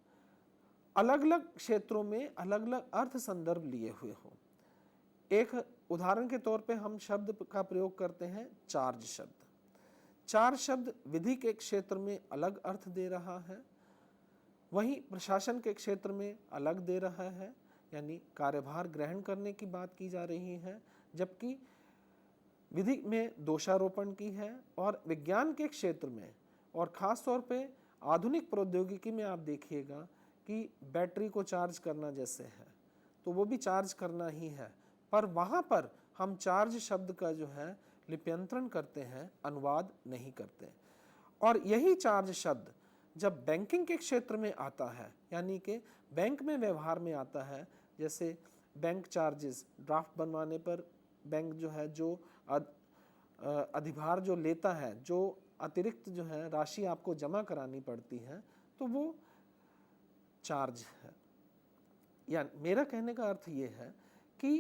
अलग अलग क्षेत्रों में अलग अलग अर्थ संदर्भ लिए हुए हो। एक उदाहरण के तौर पे हम शब्द का प्रयोग करते हैं चार्ज शब्द। चार्ज शब्द विधि के क्षेत्र में अलग अर्थ दे रहा है, वहीं प्रशासन के क्षेत्र में अलग दे रहा है, यानी कार्यभार ग्रहण करने की बात की जा रही है, जबकि विधि में दोषारोपण की है। और विज्ञान के क्षेत्र में और ख़ास तौर पे आधुनिक प्रौद्योगिकी में आप देखिएगा कि बैटरी को चार्ज करना जैसे है तो वो भी चार्ज करना ही है, पर वहाँ पर हम चार्ज शब्द का जो है लिप्यंतरण करते हैं, अनुवाद नहीं करते। और यही चार्ज शब्द जब बैंकिंग के क्षेत्र में आता है, यानी कि बैंक में व्यवहार में आता है, जैसे बैंक चार्जेस, ड्राफ्ट बनवाने पर बैंक जो है जो अधिभार जो लेता है, जो अतिरिक्त जो है राशि आपको जमा करानी पड़ती है, तो वो चार्ज है। या मेरा कहने का अर्थ ये है कि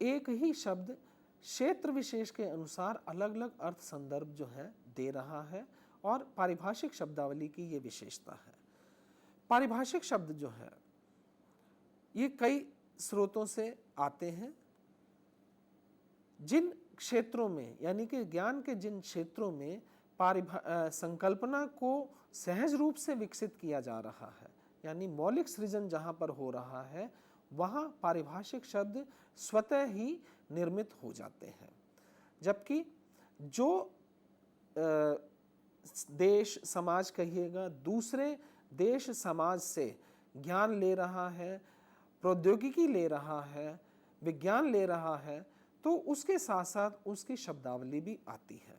एक ही शब्द क्षेत्र विशेष के अनुसार अलग अलग अर्थ संदर्भ जो है दे रहा है और पारिभाषिक शब्दावली की ये विशेषता है। पारिभाषिक शब्द जो है ये कई स्रोतों से आते हैं। जिन क्षेत्रों में, यानी कि ज्ञान के जिन क्षेत्रों में संकल्पना को सहज रूप से विकसित किया जा रहा है, यानी मौलिक सृजन जहाँ पर हो रहा है, वहाँ पारिभाषिक शब्द स्वतः ही निर्मित हो जाते हैं। जबकि जो देश समाज कहिएगा दूसरे देश समाज से ज्ञान ले रहा है, प्रौद्योगिकी ले रहा है, विज्ञान ले रहा है, तो उसके साथ साथ उसकी शब्दावली भी आती है।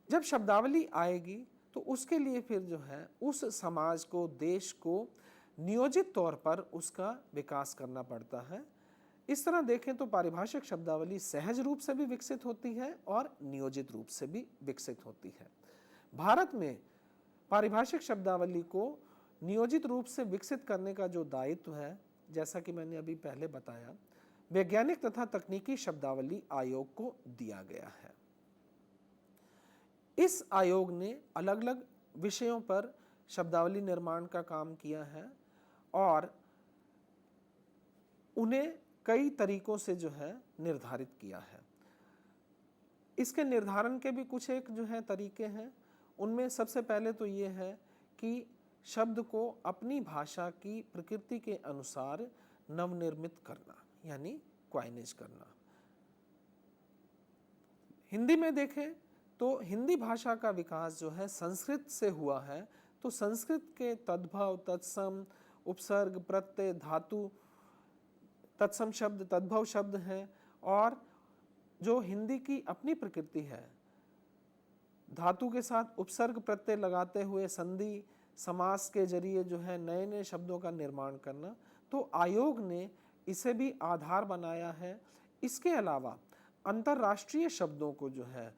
जब शब्दावली आएगी तो उसके लिए फिर जो है उस समाज को, देश को नियोजित तौर पर उसका विकास करना पड़ता है। इस तरह देखें तो पारिभाषिक शब्दावली सहज रूप से भी विकसित होती है और नियोजित रूप से भी विकसित होती है। भारत में पारिभाषिक शब्दावली को नियोजित रूप से विकसित करने का जो दायित्व है, जैसा कि मैंने अभी पहले बताया, वैज्ञानिक तथा तकनीकी शब्दावली आयोग को दिया गया है। इस आयोग ने अलग अलग विषयों पर शब्दावली निर्माण का काम किया है और उन्हें कई तरीकों से जो है निर्धारित किया है। इसके निर्धारण के भी कुछ एक जो है तरीके हैं। उनमें सबसे पहले तो ये है कि शब्द को अपनी भाषा की प्रकृति के अनुसार नवनिर्मित करना, यानी क्वाइनेज करना। हिंदी में देखें तो हिंदी भाषा का विकास जो है संस्कृत से हुआ है, तो संस्कृत के तद्भव, तत्सम, उपसर्ग, प्रत्यय, धातु, तत्सम शब्द, तद्भव शब्द हैं। और जो हिंदी की अपनी प्रकृति है, धातु के साथ उपसर्ग प्रत्यय लगाते हुए संधि समास के जरिए जो है नए नए शब्दों का निर्माण करना, तो आयोग ने इसे भी आधार बनाया है। इसके अलावा अंतर्राष्ट्रीय शब्दों को जो है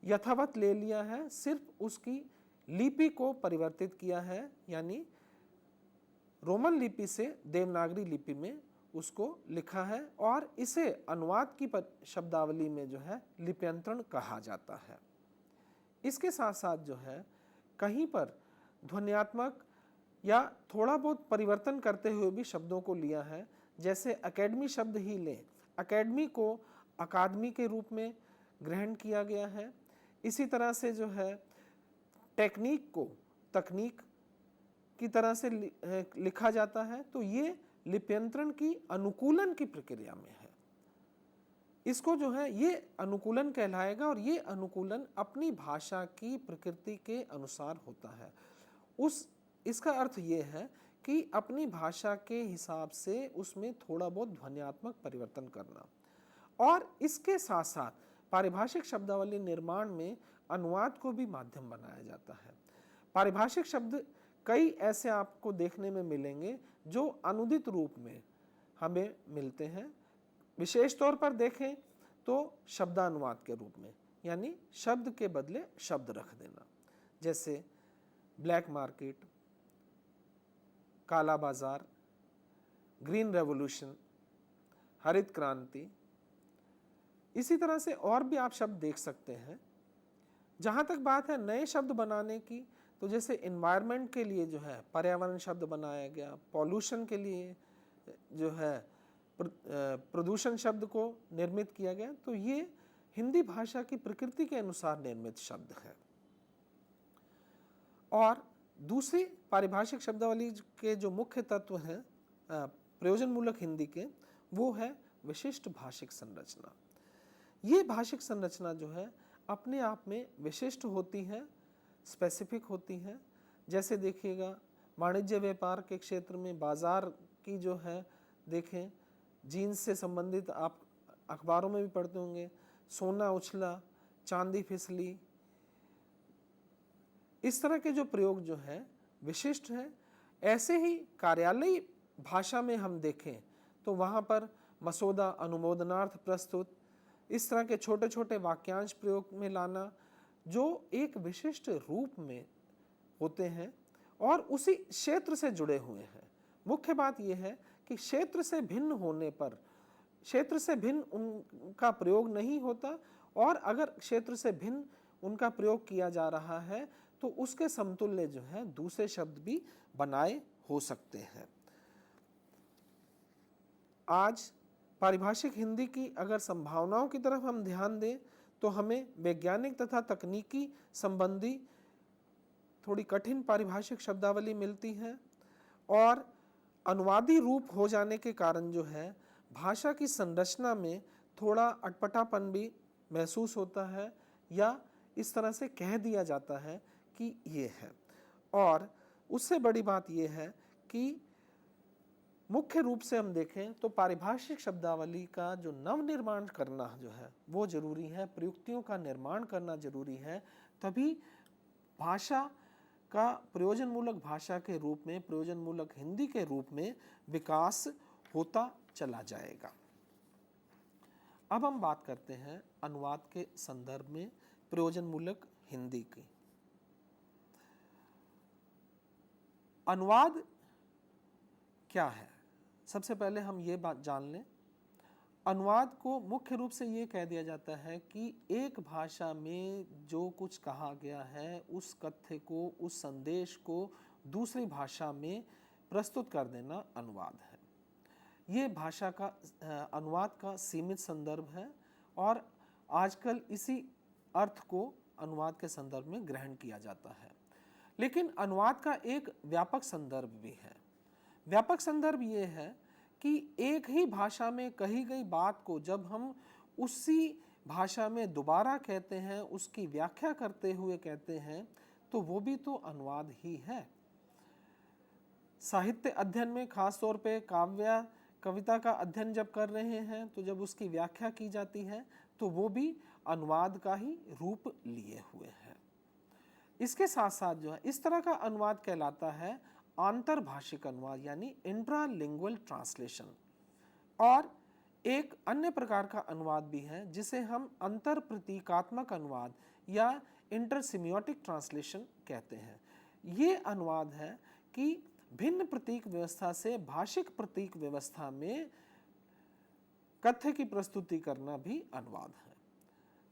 यथावत ले लिया है, सिर्फ उसकी लिपि को परिवर्तित किया है, यानी रोमन लिपि से देवनागरी लिपि में उसको लिखा है और इसे अनुवाद की शब्दावली में जो है लिप्यंतरण कहा जाता है। इसके साथ साथ जो है कहीं पर ध्वन्यात्मक या थोड़ा बहुत परिवर्तन करते हुए भी शब्दों को लिया है। जैसे एकेडमी शब्द ही लें, एकेडमी को अकादमी के रूप में ग्रहण किया गया है। इसी तरह से जो है टेक्निक को तकनीक की तरह से लिखा जाता है, तो ये लिप्यंतरण की अनुकूलन की प्रक्रिया में है। इसको जो है ये अनुकूलन कहलाएगा और ये अनुकूलन अपनी भाषा की प्रकृति के अनुसार होता है। इसका अर्थ ये है कि अपनी भाषा के हिसाब से उसमें थोड़ा बहुत ध्वन्यात्मक परिवर्तन करना। और इसके साथ साथ पारिभाषिक शब्दावली निर्माण में अनुवाद को भी माध्यम बनाया जाता है। पारिभाषिक शब्द कई ऐसे आपको देखने में मिलेंगे जो अनुदित रूप में हमें मिलते हैं। विशेष तौर पर देखें तो शब्दानुवाद के रूप में, यानी शब्द के बदले शब्द रख देना, जैसे ब्लैक मार्केट, काला बाजार, ग्रीन रेवोल्यूशन, हरित क्रांति। इसी तरह से और भी आप शब्द देख सकते हैं। जहाँ तक बात है नए शब्द बनाने की, तो जैसे एनवायरनमेंट के लिए जो है पर्यावरण शब्द बनाया गया, पॉल्यूशन के लिए जो है प्रदूषण शब्द को निर्मित किया गया, तो ये हिंदी भाषा की प्रकृति के अनुसार निर्मित शब्द है। और दूसरी पारिभाषिक शब्दावली के जो मुख्य तत्व हैं प्रयोजन मूलक हिंदी के, वो है विशिष्ट भाषिक संरचना। ये भाषिक संरचना जो है अपने आप में विशिष्ट होती है, स्पेसिफिक होती है। जैसे देखिएगा वाणिज्य व्यापार के क्षेत्र में बाजार की जो है देखें, जीन्स से संबंधित आप अखबारों में भी पढ़ते होंगे, सोना उछला, चांदी फिसली, इस तरह के जो प्रयोग जो है विशिष्ट हैं। ऐसे ही कार्यालयी भाषा में हम देखें तो वहाँ पर मसौदा, अनुमोदनार्थ प्रस्तुत, इस तरह के छोटे छोटे वाक्यांश प्रयोग में लाना जो एक विशिष्ट रूप में होते हैं और उसी क्षेत्र से जुड़े हुए हैं। मुख्य बात यह है कि क्षेत्र से भिन्न होने पर क्षेत्र से भिन्न उनका प्रयोग नहीं होता, और अगर क्षेत्र से भिन्न उनका प्रयोग किया जा रहा है तो उसके समतुल्य जो है दूसरे शब्द भी बनाए हो सकते हैं। आज पारिभाषिक हिंदी की अगर संभावनाओं की तरफ हम ध्यान दें तो हमें वैज्ञानिक तथा तकनीकी संबंधी थोड़ी कठिन पारिभाषिक शब्दावली मिलती है, और अनुवादी रूप हो जाने के कारण जो है भाषा की संरचना में थोड़ा अटपटापन भी महसूस होता है, या इस तरह से कह दिया जाता है कि ये है। और उससे बड़ी बात ये है कि मुख्य रूप से हम देखें तो पारिभाषिक शब्दावली का जो नवनिर्माण करना जो है वो जरूरी है, प्रयुक्तियों का निर्माण करना जरूरी है, तभी भाषा का प्रयोजन मूलक भाषा के रूप में, प्रयोजन मूलक हिंदी के रूप में विकास होता चला जाएगा। अब हम बात करते हैं अनुवाद के संदर्भ में प्रयोजन मूलक हिंदी की। अनुवाद क्या है? सबसे पहले हम ये बात जान लें। अनुवाद को मुख्य रूप से ये कह दिया जाता है कि एक भाषा में जो कुछ कहा गया है उस कथ्य को, उस संदेश को दूसरी भाषा में प्रस्तुत कर देना अनुवाद है। ये भाषा का अनुवाद का सीमित संदर्भ है और आजकल इसी अर्थ को अनुवाद के संदर्भ में ग्रहण किया जाता है। लेकिन अनुवाद का एक व्यापक संदर्भ भी है। व्यापक संदर्भ ये है कि एक ही भाषा में कही गई बात को जब हम उसी भाषा में दोबारा कहते हैं, उसकी व्याख्या करते हुए कहते हैं, तो वो भी तो अनुवाद ही है। साहित्य अध्ययन में खास तौर पे काव्य कविता का अध्ययन जब कर रहे हैं तो जब उसकी व्याख्या की जाती है तो वो भी अनुवाद का ही रूप लिए हुए है। इसके साथ साथ जो है इस तरह का अनुवाद कहलाता है आंतरभाषिक अनुवाद, यानी इंट्रालिंगुअल ट्रांसलेशन। और एक अन्य प्रकार का अनुवाद भी है जिसे हम अंतर प्रतीकात्मक अनुवाद या इंटरसिमियोटिक ट्रांसलेशन कहते हैं। ये अनुवाद है कि भिन्न प्रतीक व्यवस्था से भाषिक प्रतीक व्यवस्था में कथ्य की प्रस्तुति करना भी अनुवाद है।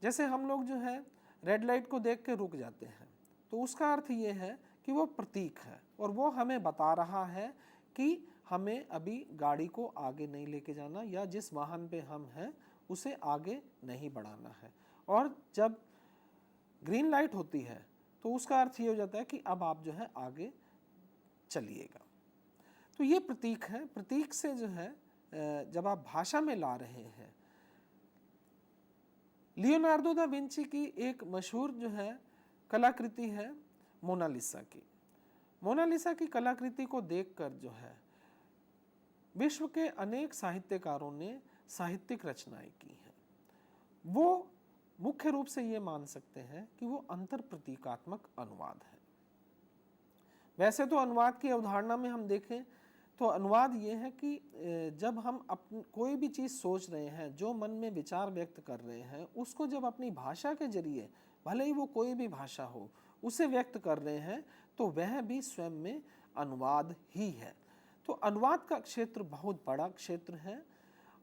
जैसे हम लोग जो है रेड लाइट को देख के रुक जाते हैं, तो उसका अर्थ ये है कि वो प्रतीक है और वो हमें बता रहा है कि हमें अभी गाड़ी को आगे नहीं लेके जाना या जिस वाहन पे हम हैं उसे आगे नहीं बढ़ाना है। और जब ग्रीन लाइट होती है तो उसका अर्थ ये हो जाता है कि अब आप जो है आगे चलिएगा। तो ये प्रतीक है। प्रतीक से जो है जब आप भाषा में ला रहे हैं, लियोनार्डो दा विंची की एक मशहूर जो है कलाकृति है मोनालिसा की। मोनालिसा की कलाकृति को देखकर जो है विश्व के अनेक साहित्यकारों ने साहित्यिक रचनाएं की हैं। वो मुख्य रूप से ये मान सकते हैं कि वो अंतर प्रतीकात्मक अनुवाद है। वैसे तो अनुवाद की अवधारणा में हम देखें तो अनुवाद ये है कि जब हम कोई भी चीज़ सोच रहे हैं, जो मन में विचार व्यक्त कर रहे हैं, उसको जब अपनी भाषा के जरिए, भले ही वो कोई भी भाषा हो, उसे व्यक्त कर रहे हैं, तो वह भी स्वयं में अनुवाद ही है। तो अनुवाद का क्षेत्र बहुत बड़ा क्षेत्र है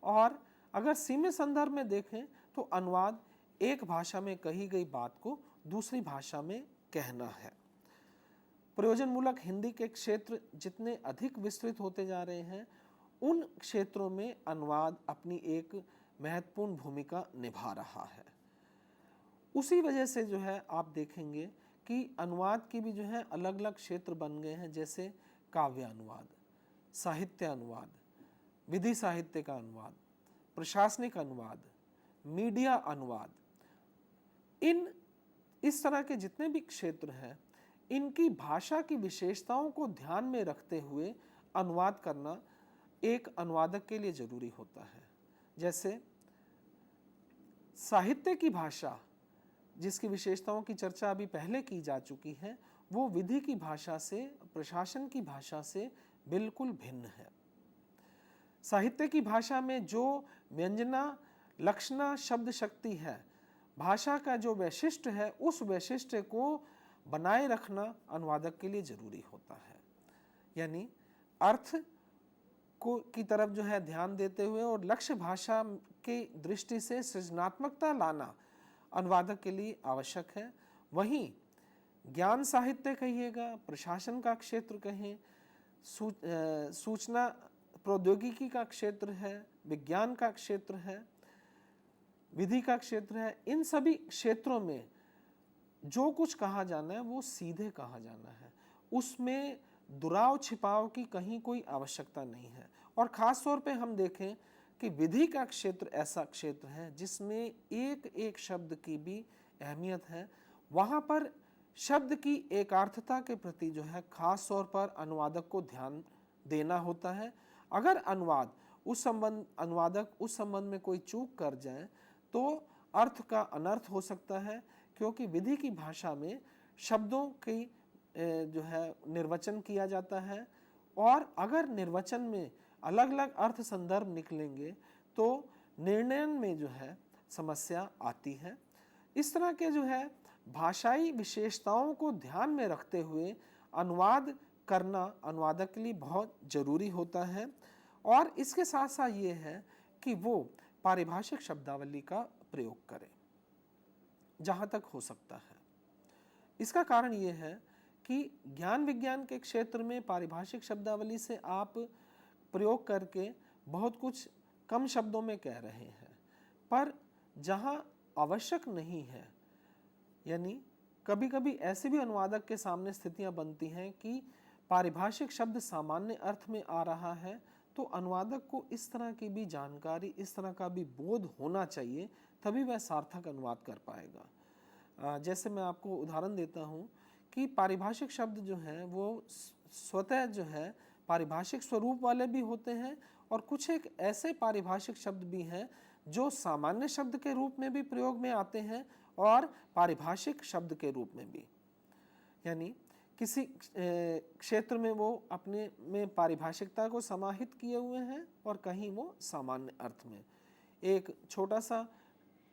और अगर सीमित संदर्भ में देखें तो अनुवाद एक भाषा में कही गई बात को दूसरी भाषा में कहना है। प्रयोजनमूलक हिंदी के क्षेत्र जितने अधिक विस्तृत होते जा रहे हैं, उन क्षेत्रों में अनुवाद अपनी एक महत्वपूर्ण भूमिका निभा रहा है। उसी वजह से जो है आप देखेंगे कि अनुवाद की भी जो है अलग अलग क्षेत्र बन गए हैं, जैसे काव्य अनुवाद, साहित्य अनुवाद, विधि साहित्य का अनुवाद, प्रशासनिक अनुवाद, मीडिया अनुवाद। इस तरह के जितने भी क्षेत्र हैं, इनकी भाषा की विशेषताओं को ध्यान में रखते हुए अनुवाद करना एक अनुवादक के लिए जरूरी होता है। जैसे साहित्य की भाषा, जिसकी विशेषताओं की चर्चा अभी पहले की जा चुकी है, वो विधि की भाषा से, प्रशासन की भाषा से बिल्कुल भिन्न है। साहित्य की भाषा में जो व्यंजना, लक्षणा, शब्द शक्ति है, भाषा का जो वैशिष्ट्य है, उस वैशिष्ट्य को बनाए रखना अनुवादक के लिए जरूरी होता है। यानी अर्थ को की तरफ जो है ध्यान देते हुए और लक्ष्य भाषा की दृष्टि से सृजनात्मकता लाना अनुवादक के लिए आवश्यक है। वहीं ज्ञान साहित्य कहिएगा, प्रशासन का क्षेत्र कहें, सूचना प्रौद्योगिकी का क्षेत्र है, विज्ञान का क्षेत्र है, विधि का क्षेत्र है, इन सभी क्षेत्रों में जो कुछ कहा जाना है वो सीधे कहा जाना है। उसमें दुराव छिपाव की कहीं कोई आवश्यकता नहीं है। और ख़ास तौर पे हम देखें कि विधि का क्षेत्र ऐसा क्षेत्र है जिसमें एक एक शब्द की भी अहमियत है। वहाँ पर शब्द की एकार्थता के प्रति जो है ख़ास तौर पर अनुवादक को ध्यान देना होता है। अगर अनुवादक उस संबंध में कोई चूक कर जाए तो अर्थ का अनर्थ हो सकता है, क्योंकि विधि की भाषा में शब्दों की जो है निर्वचन किया जाता है और अगर निर्वचन में अलग अलग अर्थ संदर्भ निकलेंगे तो निर्णय में जो है समस्या आती है। इस तरह के जो है भाषाई विशेषताओं को ध्यान में रखते हुए अनुवाद करना अनुवादक के लिए बहुत जरूरी होता है। और इसके साथ साथ ये है कि वो पारिभाषिक शब्दावली का प्रयोग करें जहाँ तक हो सकता है। इसका कारण ये है कि ज्ञान विज्ञान के क्षेत्र में पारिभाषिक शब्दावली से आप प्रयोग करके बहुत कुछ कम शब्दों में कह रहे हैं, पर जहाँ आवश्यक नहीं है, यानी कभी कभी ऐसे भी अनुवादक के सामने स्थितियाँ बनती हैं कि पारिभाषिक शब्द सामान्य अर्थ में आ रहा है, तो अनुवादक को इस तरह की भी जानकारी, इस तरह का भी बोध होना चाहिए, तभी वह सार्थक अनुवाद कर पाएगा। जैसे मैं आपको उदाहरण देता हूँ कि पारिभाषिक शब्द जो हैं वो स्वतः जो है पारिभाषिक स्वरूप वाले भी होते हैं और कुछ एक ऐसे पारिभाषिक शब्द भी हैं जो सामान्य शब्द के रूप में भी प्रयोग में आते हैं और पारिभाषिक शब्द के रूप में भी। यानी किसी क्षेत्र में वो अपने में पारिभाषिकता को समाहित किए हुए हैं और कहीं वो सामान्य अर्थ में। एक छोटा सा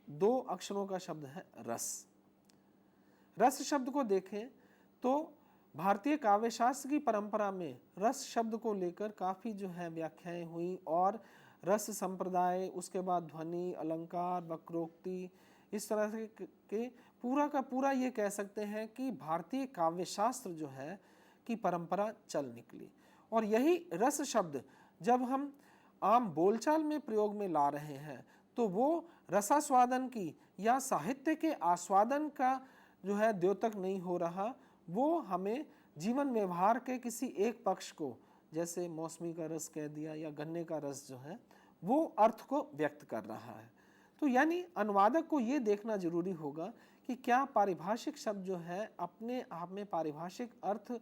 2 अक्षरों का शब्द है रस। रस शब्द को देखें तो भारतीय काव्यशास्त्र की परंपरा में रस शब्द को लेकर काफ़ी जो है व्याख्याएं हुई और रस संप्रदाय, उसके बाद ध्वनि, अलंकार, वक्रोक्ति, इस तरह के पूरा का पूरा ये कह सकते हैं कि भारतीय काव्य शास्त्र जो है की परंपरा चल निकली। और यही रस शब्द जब हम आम बोलचाल में प्रयोग में ला रहे हैं तो वो रसास्वादन की या साहित्य के आस्वादन का जो है द्योतक नहीं हो रहा, वो हमें जीवन व्यवहार के किसी एक पक्ष को, जैसे मौसमी का रस कह दिया या गन्ने का रस जो है, वो अर्थ को व्यक्त कर रहा है। तो यानी अनुवादक को ये देखना जरूरी होगा कि क्या पारिभाषिक शब्द जो है अपने आप में पारिभाषिक अर्थ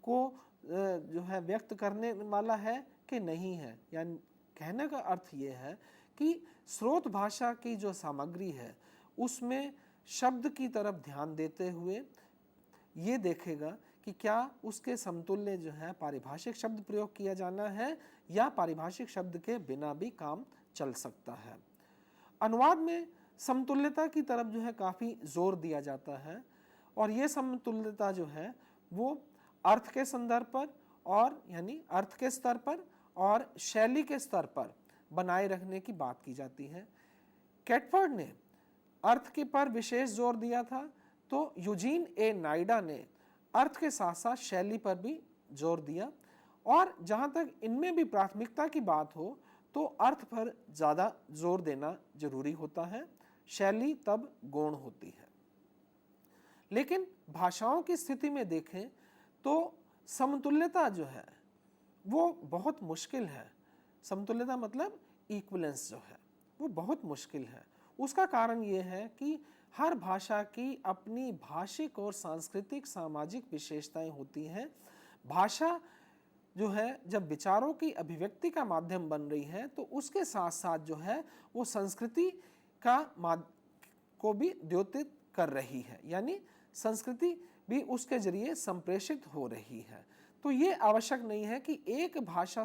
को जो है व्यक्त करने वाला है कि नहीं है। यानी कहने का अर्थ ये है कि स्रोत भाषा की जो सामग्री है उसमें शब्द की तरफ ध्यान देते हुए ये देखेगा कि क्या उसके समतुल्य जो है पारिभाषिक शब्द प्रयोग किया जाना है या पारिभाषिक शब्द के बिना भी काम चल सकता है। अनुवाद में समतुल्यता की तरफ जो है काफ़ी जोर दिया जाता है और ये समतुल्यता जो है वो अर्थ के संदर्भ पर और यानी अर्थ के स्तर पर और शैली के स्तर पर बनाए रखने की बात की जाती है। कैटफर्ड ने अर्थ के पर विशेष जोर दिया था, तो यूजीन ए नाइडा ने अर्थ के साथ साथ शैली पर भी जोर दिया। और जहाँ तक इनमें भी प्राथमिकता की बात हो तो अर्थ पर ज़्यादा जोर देना जरूरी होता है, शैली तब गौण होती है। लेकिन भाषाओं की स्थिति में देखें तो समतुल्यता जो है वो बहुत मुश्किल है। समतुल्यता मतलब इक्विवेलेंस जो है वो बहुत मुश्किल है। उसका कारण ये है कि हर भाषा की अपनी भाषिक और सांस्कृतिक सामाजिक विशेषताएं होती हैं। भाषा जो है जब विचारों की अभिव्यक्ति का माध्यम बन रही है तो उसके साथ साथ जो है वो संस्कृति का को भी द्योतित कर रही है, यानी संस्कृति भी उसके जरिए संप्रेषित हो रही है। तो ये आवश्यक नहीं है कि एक भाषा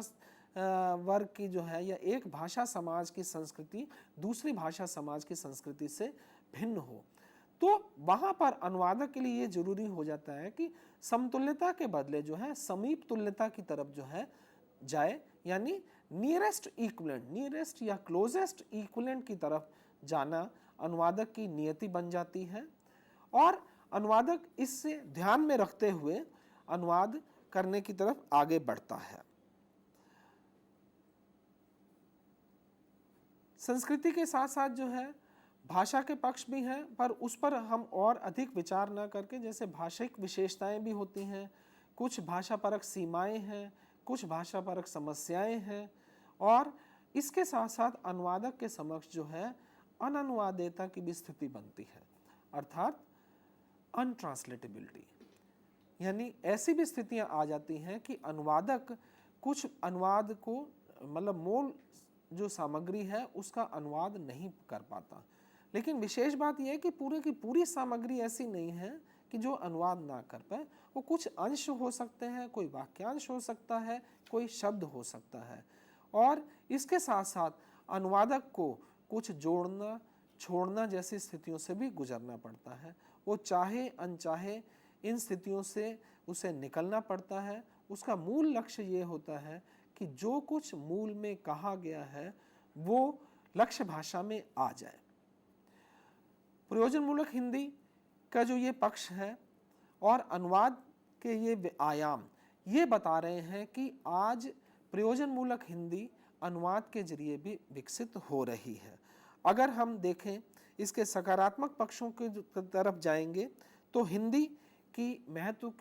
वर्ग की जो है या एक भाषा समाज की संस्कृति दूसरी भाषा समाज की संस्कृति से भिन्न हो। तो वहाँ पर अनुवादक के लिए ये जरूरी हो जाता है कि समतुल्यता के बदले जो है समीप तुल्यता की तरफ जो है जाए, यानी नियरेस्ट इक्विवेलेंट, नियरेस्ट या क्लोजेस्ट इक्विवेलेंट की तरफ जाना अनुवादक की नियति बन जाती है। और अनुवादक इससे ध्यान में रखते हुए अनुवाद करने की तरफ आगे बढ़ता है। संस्कृति के साथ साथ जो है भाषा के पक्ष भी हैं, पर उस पर हम और अधिक विचार न करके, जैसे भाषिक विशेषताएं भी होती हैं, कुछ भाषा परक सीमाएं हैं, कुछ भाषा परक समस्याएं हैं, और इसके साथ साथ अनुवादक के समक्ष जो है अननुवादेयता की भी स्थिति बनती है, अर्थात अनट्रांसलेटेबिलिटी। यानी ऐसी भी स्थितियां आ जाती हैं कि अनुवादक कुछ अनुवाद को मतलब मूल जो सामग्री है उसका अनुवाद नहीं कर पाता। लेकिन विशेष बात यह है कि पूरे की पूरी सामग्री ऐसी नहीं है कि जो अनुवाद ना कर पाए। वो कुछ अंश हो सकते हैं, कोई वाक्यांश हो सकता है, कोई शब्द हो सकता है, और इसके साथ साथ अनुवादक को कुछ जोड़ना छोड़ना जैसी स्थितियों से भी गुजरना पड़ता है। वो चाहे अनचाहे इन स्थितियों से उसे निकलना पड़ता है। उसका मूल लक्ष्य ये होता है कि जो कुछ मूल में कहा गया है वो लक्ष्य भाषा में आ जाए। प्रयोजनमूलक हिंदी का जो ये पक्ष है और अनुवाद के ये आयाम ये बता रहे हैं कि आज प्रयोजनमूलक हिंदी अनुवाद के जरिए भी विकसित हो रही है। अगर हम देखें इसके सकारात्मक पक्षों की तरफ जाएंगे तो हिंदी की महत्व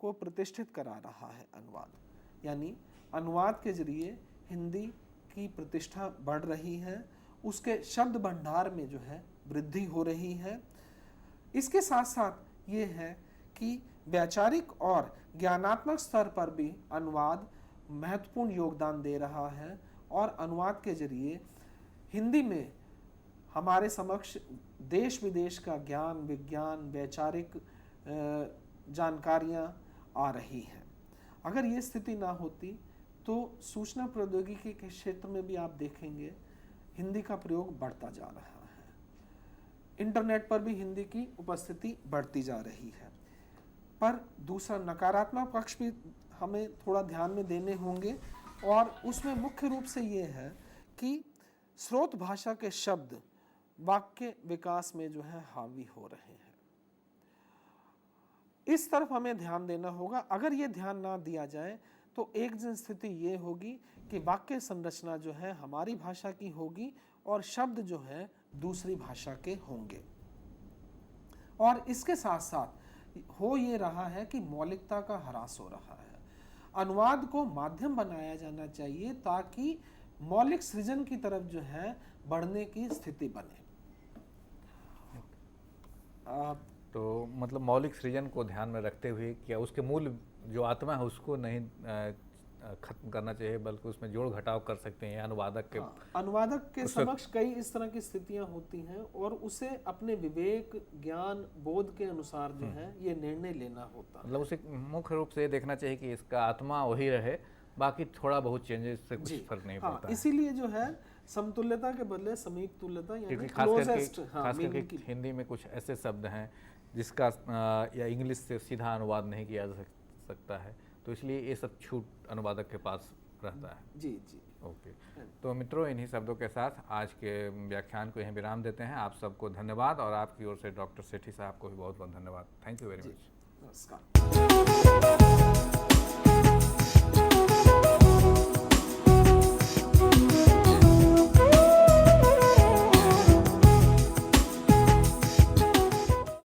को प्रतिष्ठित करा रहा है अनुवाद, यानी अनुवाद के जरिए हिंदी की प्रतिष्ठा बढ़ रही है, उसके शब्द भंडार में जो है वृद्धि हो रही है। इसके साथ साथ ये है कि वैचारिक और ज्ञानात्मक स्तर पर भी अनुवाद महत्वपूर्ण योगदान दे रहा है, और अनुवाद के जरिए हिंदी में हमारे समक्ष देश विदेश का ज्ञान, विज्ञान, वैचारिक जानकारियाँ आ रही हैं। अगर ये स्थिति ना होती तो सूचना प्रौद्योगिकी के क्षेत्र में भी आप देखेंगे हिंदी का प्रयोग बढ़ता जा रहा है, इंटरनेट पर भी हिंदी की उपस्थिति बढ़ती जा रही है। पर दूसरा नकारात्मक पक्ष भी हमें थोड़ा ध्यान में देने होंगे, और उसमें मुख्य रूप से ये है कि स्रोत भाषा के शब्द वाक्य विकास में जो है हावी हो रहे हैं। इस तरफ हमें ध्यान देना होगा। अगर ये ध्यान ना दिया जाए तो एक दिन स्थिति ये होगी कि वाक्य संरचना जो है हमारी भाषा की होगी और शब्द जो है दूसरी भाषा के होंगे। और इसके साथ साथ हो ये रहा है कि मौलिकता का ह्रास हो रहा है। अनुवाद को माध्यम बनाया जाना चाहिए ताकि मौलिक सृजन की तरफ जो है बढ़ने की स्थिति बने। तो मतलब मौलिक सृजन को ध्यान में रखते हुए क्या उसके मूल जो आत्मा है उसको नहीं खत्म करना चाहिए, बल्कि उसमें जोड़ घटाव कर सकते हैं अनुवादक के। अनुवादक के समक्ष कई इस तरह की स्थितियां होती हैं और उसे अपने विवेक, ज्ञान, बोध के अनुसार जो है ये निर्णय लेना होता है। मतलब उसे मुख्य रूप से ये देखना चाहिए कि इसका आत्मा वही रहे, बाकी थोड़ा बहुत चेंजेस से कुछ फर्क नहीं पड़ता। इसीलिए जो है समतुल्यता के बदले समीप तुल्यता यानी खास क्लोजेस्ट करके हिंदी में कुछ ऐसे शब्द हैं जिसका या इंग्लिश से सीधा अनुवाद नहीं किया जा सकता है, तो इसलिए ये सब छूट अनुवादक के पास रहता है। जी जी। ओके, तो मित्रों इन्हीं शब्दों के साथ आज के व्याख्यान को यहीं विराम देते हैं। आप सबको धन्यवाद और आपकी ओर से डॉक्टर सेठी साहब को भी बहुत बहुत धन्यवाद। Thank you very much. नमस्कार।